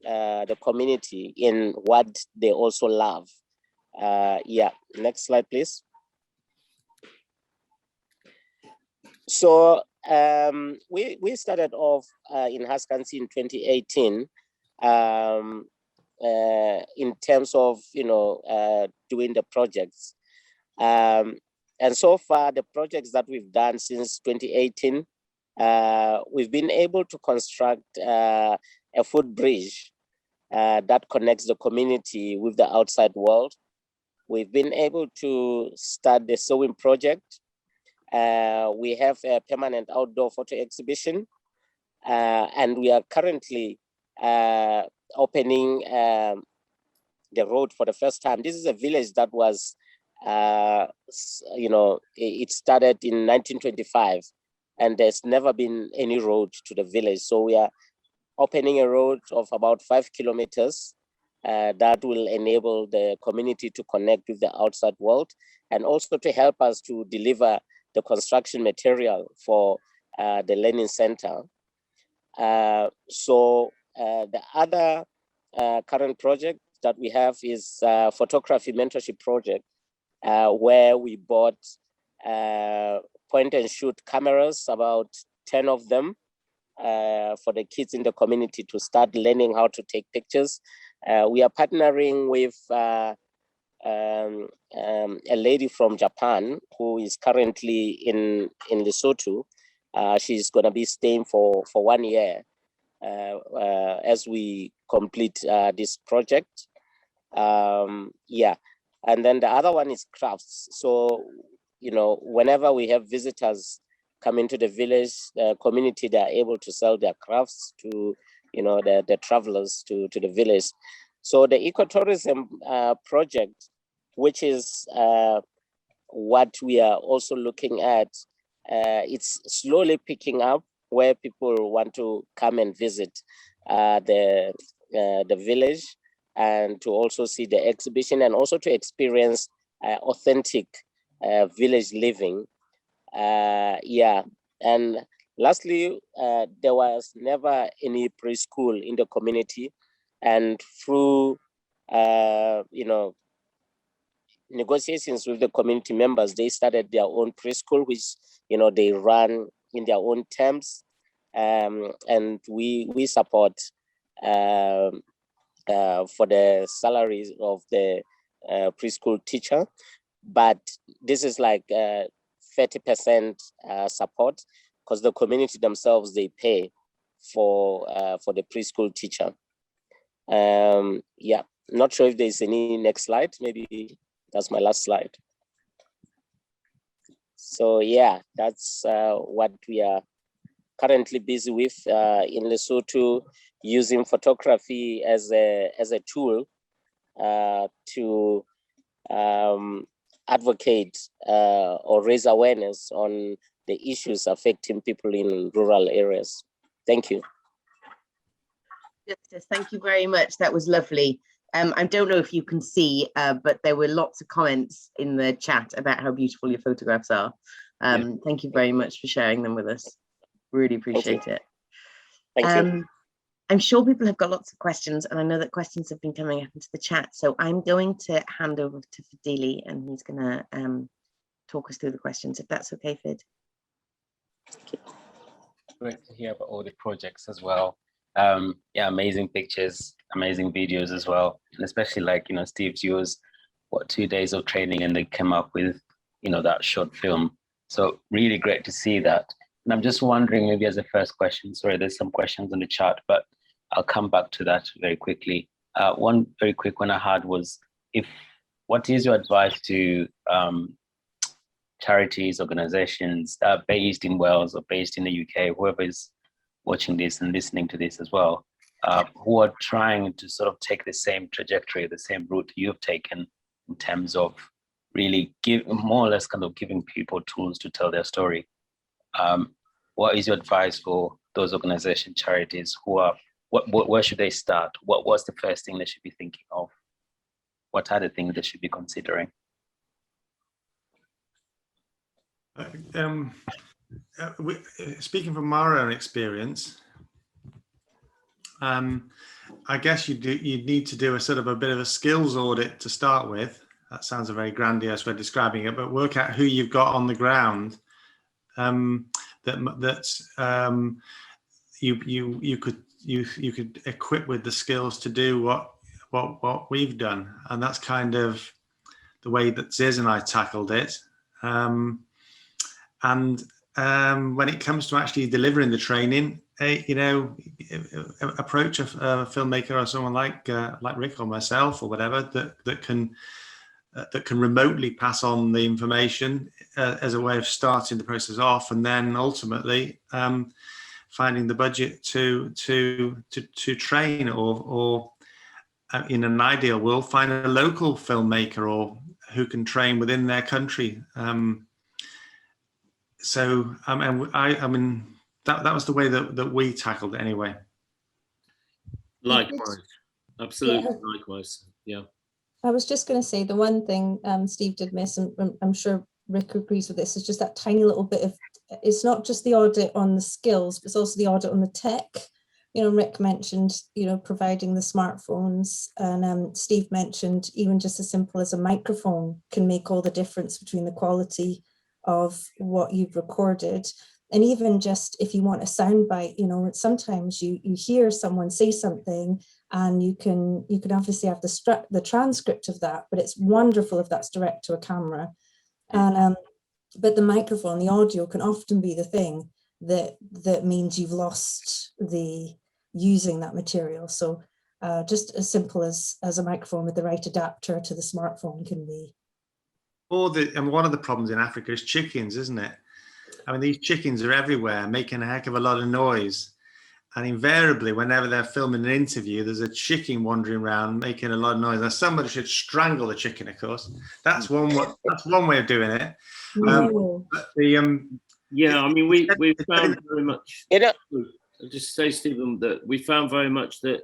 Speaker 4: the community in what they also love. Yeah, next slide, please. So we started off in Haskansi in 2018 in terms of, you know, doing the projects. And so far, the projects that we've done since 2018, we've been able to construct a footbridge that connects the community with the outside world. We've been able to start the sewing project. We have a permanent outdoor photo exhibition, and we are currently opening the road for the first time. This is a village that was, you know, it started in 1925, and there's never been any road to the village. So we are opening a road of about 5 kilometers that will enable the community to connect with the outside world, and also to help us to deliver the construction material for the learning center. So the other current project that we have is a photography mentorship project, where we bought point and shoot cameras, about 10 of them, for the kids in the community to start learning how to take pictures. We are partnering with a lady from Japan who is currently in Lesotho. She's going to be staying for 1 year as we complete this project. Yeah, and then the other one is crafts. So, you know, whenever we have visitors come into the village, the community, they are able to sell their crafts to, you know, the travelers to the village. So the ecotourism project, which is what we are also looking at, it's slowly picking up, where people want to come and visit the village, and to also see the exhibition, and also to experience authentic village living. Yeah, and lastly, there was never any preschool in the community, and through you know, negotiations with the community members, they started their own preschool, which, you know, they run in their own terms, and we support for the salaries of the preschool teacher, but this is like 30% support, because the community themselves, they pay for the preschool teacher. Yeah, not sure if there's any next slide. Maybe that's my last slide. So yeah, that's what we are currently busy with in Lesotho, using photography as a tool to advocate or raise awareness on the issues affecting people in rural areas. Thank you.
Speaker 1: Justice, thank you very much. That was lovely. I don't know if you can see, but there were lots of comments in the chat about how beautiful your photographs are. Thank you very much for sharing them with us. Really appreciate it.
Speaker 4: Thank you.
Speaker 1: I'm sure people have got lots of questions, and I know that questions have been coming up into the chat. So I'm going to hand over to Fidili, and he's going to talk us through the questions, if that's okay, Fid.
Speaker 15: Great to hear about all the projects as well. Yeah, amazing pictures, amazing videos as well, and especially, like, you know, Steve's used 2 days of training, and they came up with, you know, that short film. So really great to see that. And I'm just wondering, maybe as a first question, sorry, there's some questions on the chat, but I'll come back to that very quickly. One very quick one I had was, what is your advice to charities, organizations that are based in Wales or based in the UK, whoever is watching this and listening to this as well, who are trying to sort of take the same trajectory, the same route you've taken, in terms of really more or less kind of giving people tools to tell their story? What is your advice for those organizations, charities who are, where should they start? What's the first thing they should be thinking of? What are the things they should be considering?
Speaker 3: Speaking from our own experience, I guess you need to do a bit of a skills audit to start with. That sounds a very grandiose way of describing it, but work out who you've got on the ground you could equip with the skills to do what we've done, and that's kind of the way that Ziz and I tackled it. And when it comes to actually delivering the training, you know, approach a filmmaker or someone like Rick or myself or whatever that can remotely pass on the information as a way of starting the process off, and then ultimately finding the budget to train, or in an ideal world, find a local filmmaker or who can train within their country. So I mean that was the way that we tackled it anyway.
Speaker 2: Likewise, absolutely, yeah. Likewise, yeah.
Speaker 8: I was just going to say, the one thing Steve did miss, and I'm sure Rick agrees with this, is just that tiny little bit of, it's not just the audit on the skills, but it's also the audit on the tech. you know, Rick mentioned, you know, providing the smartphones, and Steve mentioned even just as simple as a microphone can make all the difference between the quality of what you've recorded. And even just if you want a soundbite, you know, sometimes you hear someone say something and you can obviously have the transcript of that, but it's wonderful if that's direct to a camera. And but the microphone, the audio can often be the thing that means you've lost the using that material. So just as simple as a microphone with the right adapter to the smartphone can be.
Speaker 3: And one of the problems in Africa is chickens, isn't it? I mean, these chickens are everywhere, making a heck of a lot of noise. And invariably, whenever they're filming an interview, there's a chicken wandering around making a lot of noise. Now, somebody should strangle the chicken, of course. That's one way of doing it. But
Speaker 2: yeah, I mean, we found very much. I'll just say, Stephen, that we found very much that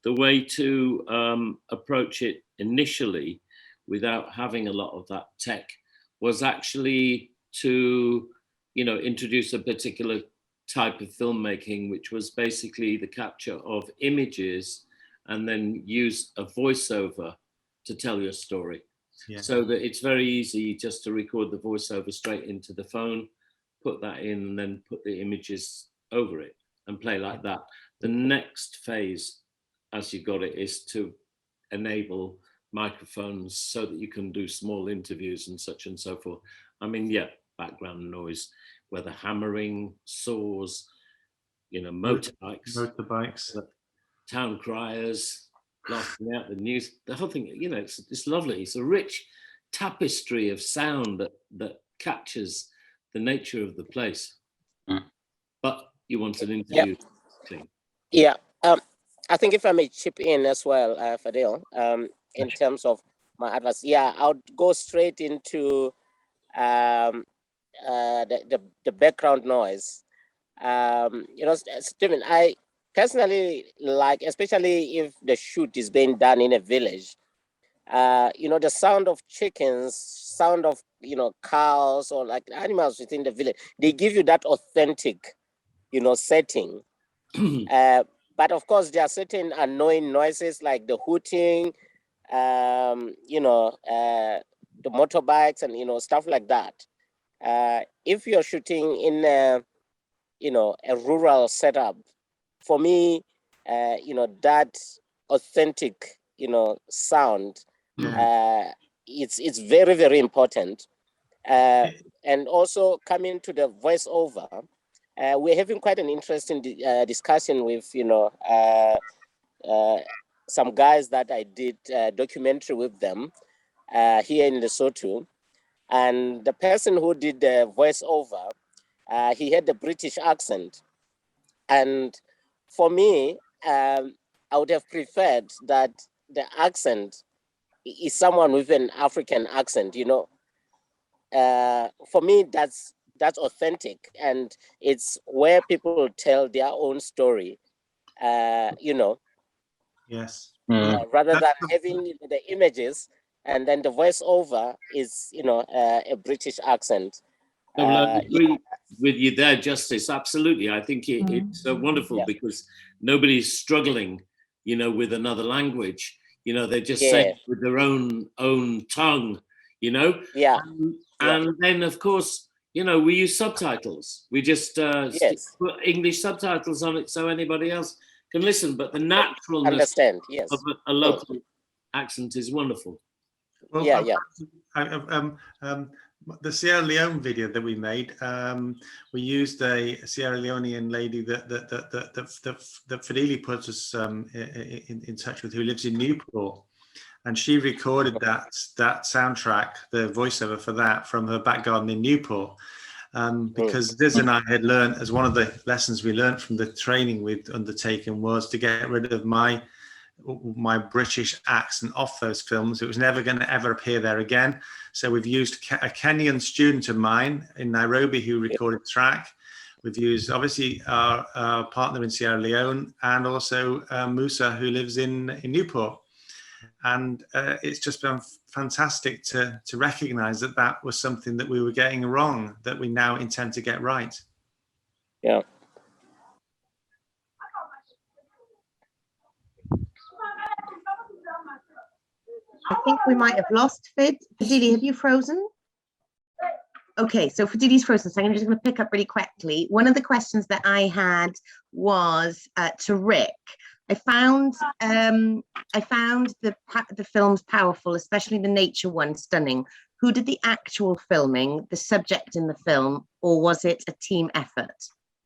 Speaker 2: the way to approach it initially, without having a lot of that tech, was actually to, you know, introduce a particular type of filmmaking, which was basically the capture of images and then use a voiceover to tell your story. Yeah. So that it's very easy just to record the voiceover straight into the phone, put that in, and then put the images over it and play like that. The next phase, as you got it, is to enable microphones so that you can do small interviews and such and so forth. I mean, yeah, background noise, whether hammering, saws, you know, motorbikes, town criers, blasting out the news, the whole thing, you know, it's lovely. It's a rich tapestry of sound that captures the nature of the place. But you want an interview.
Speaker 4: Yeah, I think if I may chip in as well, Fadil, in terms of my advice, yeah, I would go straight into the background noise. You know, Stephen, I personally like, especially if the shoot is being done in a village, you know, the sound of chickens, sound of, you know, cows or like animals within the village, they give you that authentic, you know, setting. But of course, there are certain annoying noises like the hooting, you know, the motorbikes and, you know, stuff like that. If you're shooting in a, you know, a rural setup, for me, you know, that authentic, you know, sound, it's very, very important. And also coming to the voiceover, we're having quite an interesting discussion with, you know, some guys that I did a documentary with them here in Lesotho. And the person who did the voiceover, he had the British accent. And for me, I would have preferred that the accent is someone with an African accent, you know. For me, that's authentic, and it's where people tell their own story, you know.
Speaker 3: Yes.
Speaker 4: Rather than having the images and then the voiceover is, you know, a British accent.
Speaker 2: No, I agree with you there, Justice. Absolutely. I think it's wonderful because nobody's struggling, you know, with another language. You know, they're just saying with their own tongue, you know.
Speaker 4: Yeah.
Speaker 2: And then, of course, you know, we use subtitles. We just put English subtitles on it so anybody else can listen. But the naturalness of a local accent is wonderful.
Speaker 3: Well, the Sierra Leone video that we made, we used a Sierra Leonean lady that Fadili put us in touch with, who lives in Newport, and she recorded that soundtrack, the voiceover for that, from her back garden in Newport. Because Liz and I had learned, as one of the lessons we learned from the training we'd undertaken, was to get rid of my British accent off those films. It was never going to ever appear there again. So we've used a Kenyan student of mine in Nairobi who recorded the track. We've used, obviously, our partner in Sierra Leone, and also Musa, who lives in Newport. And it's just been fantastic to recognize that was something that we were getting wrong, that we now intend to get right.
Speaker 4: Yeah.
Speaker 1: I think we might have lost Fid. Fidili, have you frozen? Okay, so Fidili's frozen, so I'm just going to pick up really quickly. One of the questions that I had was to Rick. I found the films powerful, especially the nature one stunning. Who did the actual filming, the subject in the film, or was it a team effort?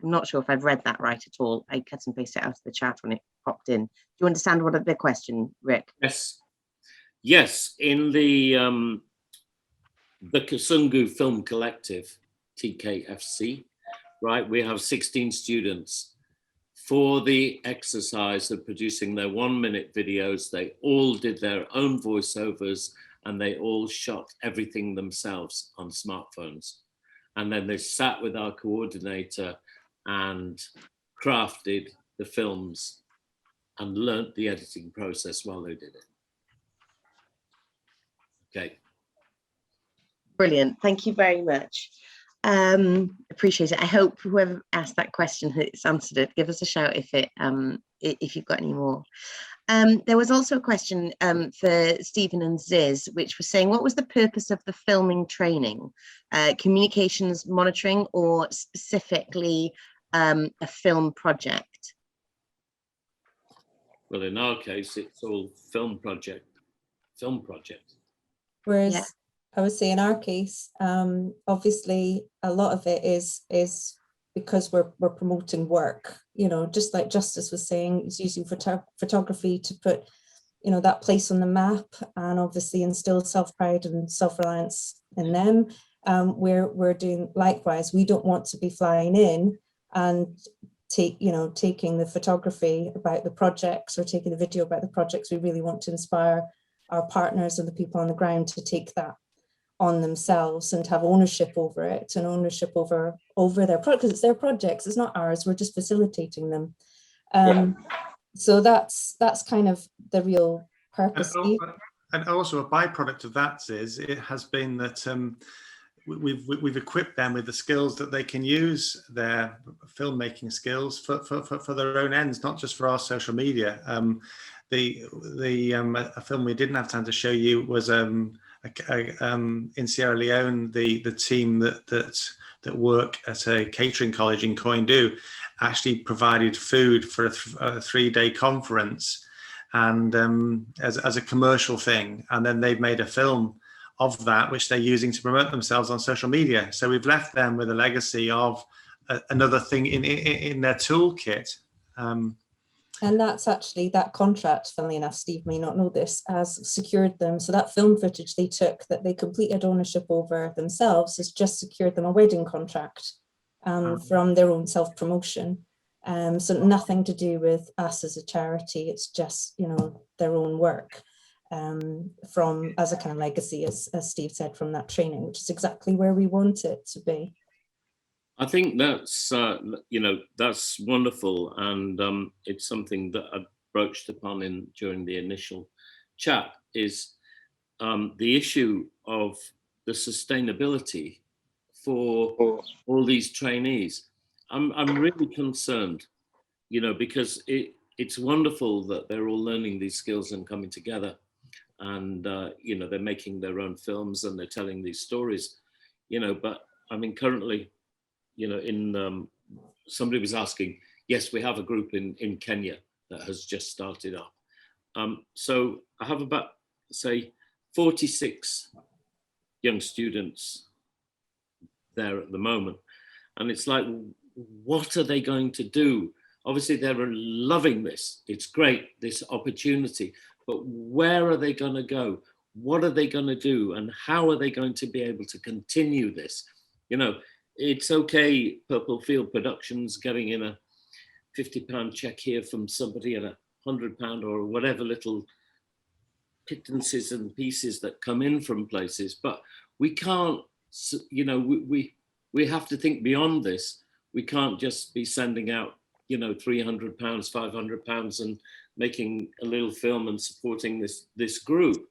Speaker 1: I'm not sure if I've read that right at all. I cut and pasted it out of the chat when it popped in. Do you understand what the question, Rick?
Speaker 2: Yes. Yes, in the Kasungu Film Collective, TKFC, right, we have 16 students. For the exercise of producing their 1-minute videos, they all did their own voiceovers and they all shot everything themselves on smartphones. And then they sat with our coordinator and crafted the films and learnt the editing process while they did it. Okay.
Speaker 1: Brilliant. Thank you very much. Appreciate it. I hope whoever asked that question has answered it. Give us a shout if you've got any more. There was also a question for Stephen and Ziz, which was saying, what was the purpose of the filming training? Communications monitoring, or specifically a film project?
Speaker 2: Well, in our case, it's all film project.
Speaker 8: Whereas
Speaker 1: Yeah.
Speaker 8: I would say in our case, obviously a lot of it is because we're promoting work, you know, just like Justice was saying, it's using photography to put, you know, that place on the map and obviously instill self-pride and self-reliance in them. We're doing likewise. We don't want to be flying in and taking the photography about the projects or taking the video about the projects. We really want to inspire our partners and the people on the ground to take that on themselves and have ownership over it and ownership over their projects, because it's their projects, it's not ours, we're just facilitating them. So that's kind of the real purpose.
Speaker 3: And also a byproduct of that is it has been that we've equipped them with the skills that they can use their filmmaking skills for their own ends, not just for our social media. A film we didn't have time to show you was in Sierra Leone. The team that work at a catering college in Koindu actually provided food for a 3-day conference, and as a commercial thing, and then they've made a film of that which they're using to promote themselves on social media. So we've left them with a legacy of another thing in their toolkit.
Speaker 8: And that's actually, that contract, funnily enough, Steve may not know this, has secured them. So that film footage they took that they completed ownership over themselves has just secured them a wedding contract from their own self-promotion. So nothing to do with us as a charity. It's just, you know, their own work from as a kind of legacy, as Steve said, from that training, which is exactly where we want it to be.
Speaker 2: I think that's, that's wonderful. And it's something that I broached upon during the initial chat, is the issue of the sustainability for all these trainees. I'm really concerned, because it's wonderful that they're all learning these skills and coming together, and, they're making their own films and they're telling these stories, but I mean, currently, somebody was asking, yes, we have a group in Kenya that has just started up. So I have about, say, 46 young students there at the moment. And it's like, what are they going to do? Obviously, they're loving this. It's great, this opportunity. But where are they going to go? What are they going to do? And how are they going to be able to continue this? It's okay, Purple Field Productions getting in a £50 check here from somebody and a £100 or whatever little pittances and pieces that come in from places, but we can't, we have to think beyond this. We can't just be sending out, £300, £500 and making a little film and supporting this group.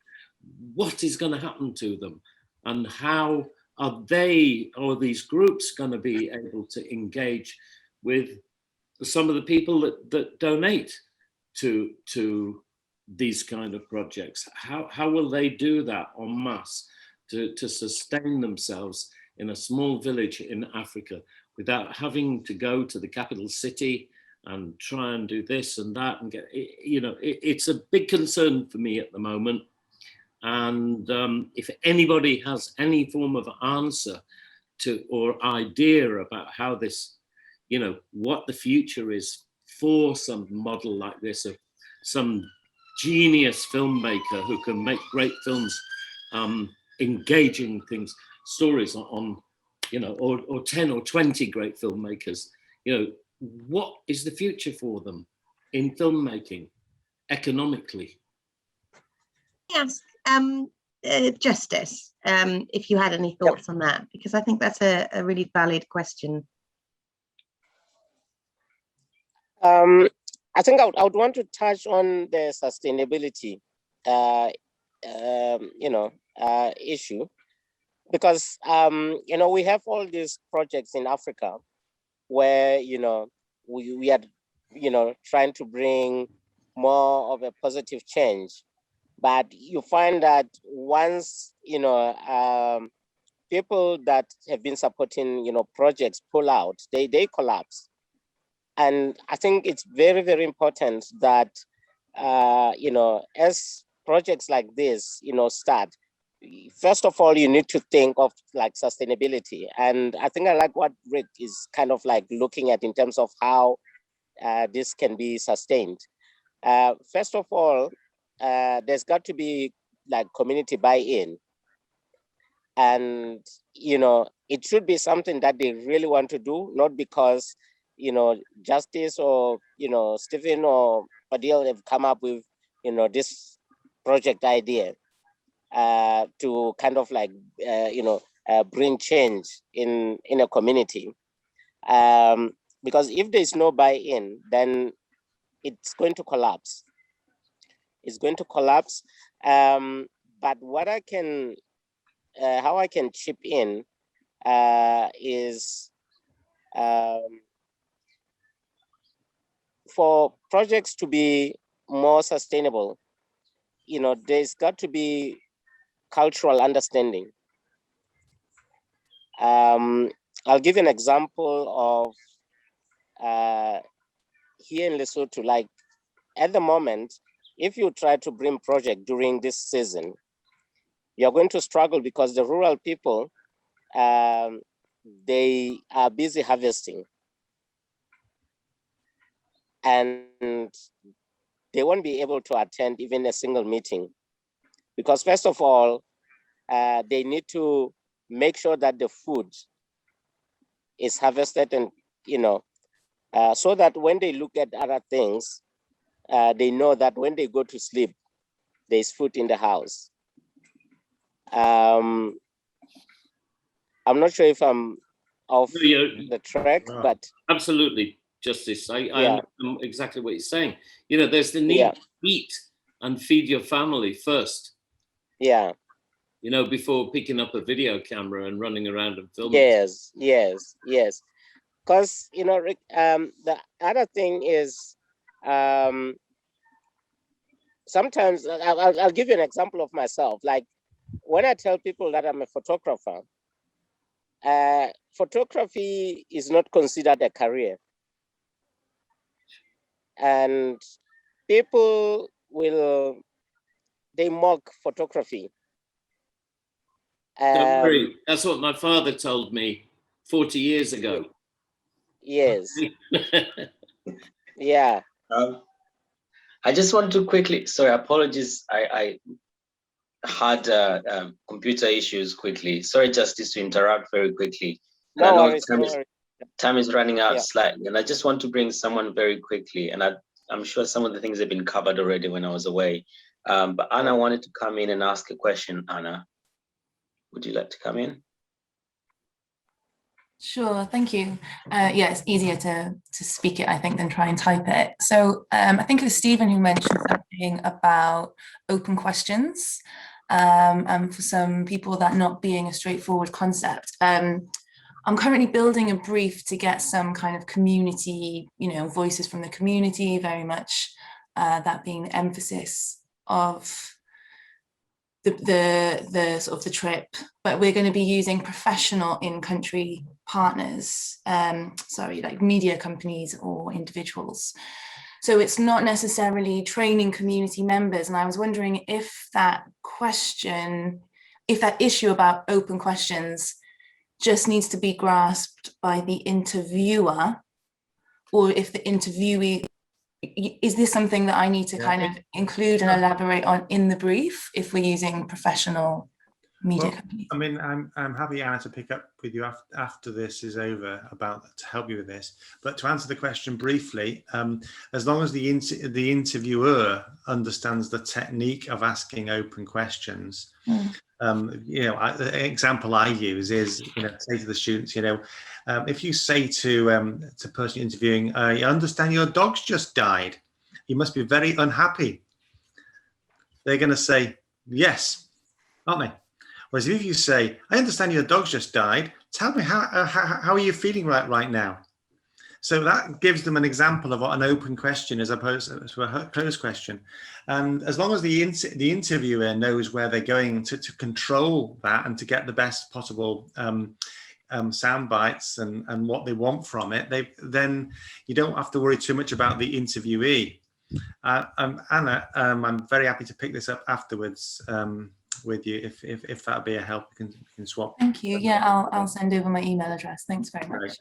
Speaker 2: What is going to happen to them, and how are they or these groups going to be able to engage with some of the people that donate to these kind of projects? How will they do that en masse to sustain themselves in a small village in Africa without having to go to the capital city and try and do this and that and get, you know, it's a big concern for me at the moment. And if anybody has any form of answer to or idea about how this, you know, what the future is for some model like this of some genius filmmaker who can make great films, engaging things, stories on, you know, or 10 or 20 great filmmakers, you know, what is the future for them in filmmaking economically?
Speaker 1: Yes, Justice, if you had any thoughts on that, because I think that's a really valid question.
Speaker 4: I think I would want to touch on the sustainability, you know, issue, because you know, we have all these projects in Africa where, you know, we are, you know, trying to bring more of a positive change, but you find that once, you know, people that have been supporting, you know, projects pull out, they collapse. And I think it's very, very important that, you know, as projects like this, you know, start, first of all, you need to think of like sustainability. And I think I like what Rick is kind of like looking at in terms of how this can be sustained. First of all, there's got to be like community buy-in. And, you know, it should be something that they really want to do, not because, you know, Justice or, you know, Stephen or Padil have come up with, you know, this project idea to kind of like, you know, bring change in a community. Because if there's no buy-in, then it's going to collapse. It's going to collapse. But what I can, how I can chip in is for projects to be more sustainable, you know, there's got to be cultural understanding. I'll give you an example of here in Lesotho. Like at the moment, if you try to bring project during this season, you're going to struggle because the rural people, they are busy harvesting. And they won't be able to attend even a single meeting. Because first of all, they need to make sure that the food is harvested and, you know, so that when they look at other things, they know that when they go to sleep, there's food in the house. I'm not sure if I'm off the track, but
Speaker 2: absolutely, Justice. I understand exactly what you're saying. You know, there's the need to eat and feed your family first.
Speaker 4: Yeah.
Speaker 2: You know, before picking up a video camera and running around and filming.
Speaker 4: Yes, yes, yes. Because, you know, Rick, the other thing is, sometimes I'll give you an example of myself. Like when I tell people that I'm a photographer, photography is not considered a career. And people they mock photography.
Speaker 2: Don't worry, that's what my father told me 40 years ago.
Speaker 4: Yes. Yeah.
Speaker 15: I just want to quickly, sorry, apologies. I had computer issues quickly. Sorry, Justice, to interrupt very quickly.
Speaker 4: No worries,
Speaker 15: time is running out slightly. And I just want to bring someone very quickly. And I'm sure some of the things have been covered already when I was away. But Anna wanted to come in and ask a question. Anna, would you like to come in?
Speaker 16: Sure, thank you. Yeah, it's easier to speak it, I think, than try and type it. So I think it was Stephen who mentioned something about open questions, and for some people that not being a straightforward concept. I'm currently building a brief to get some kind of community, you know, voices from the community, very much that being the emphasis of the sort of the trip, but we're going to be using professional in-country partners, like media companies or individuals. So it's not necessarily training community members. And I was wondering if that issue about open questions just needs to be grasped by the interviewer, or if the interviewee, is this something that I need to kind of include and elaborate on in the brief if we're using professional media companies?
Speaker 3: I mean, I'm happy, Anna, to pick up with you after this is over to help you with this. But to answer the question briefly, as long as the interviewer understands the technique of asking open questions, the example I use is, say to the students, if you say to the person interviewing, I understand your dog's just died, you must be very unhappy. They're going to say yes, aren't they? Whereas if you say, I understand your dog's just died, tell me how are you feeling right now? So that gives them an example of what an open question is opposed to a closed question. And as long as the interviewer knows where they're going to control that and to get the best possible sound bites and what they want from it, then you don't have to worry too much about the interviewee. Anna, I'm very happy to pick this up afterwards with you if that'll be a help. We can swap.
Speaker 16: Thank you. Yeah, I'll send over my email address. Thanks very much.
Speaker 3: Right.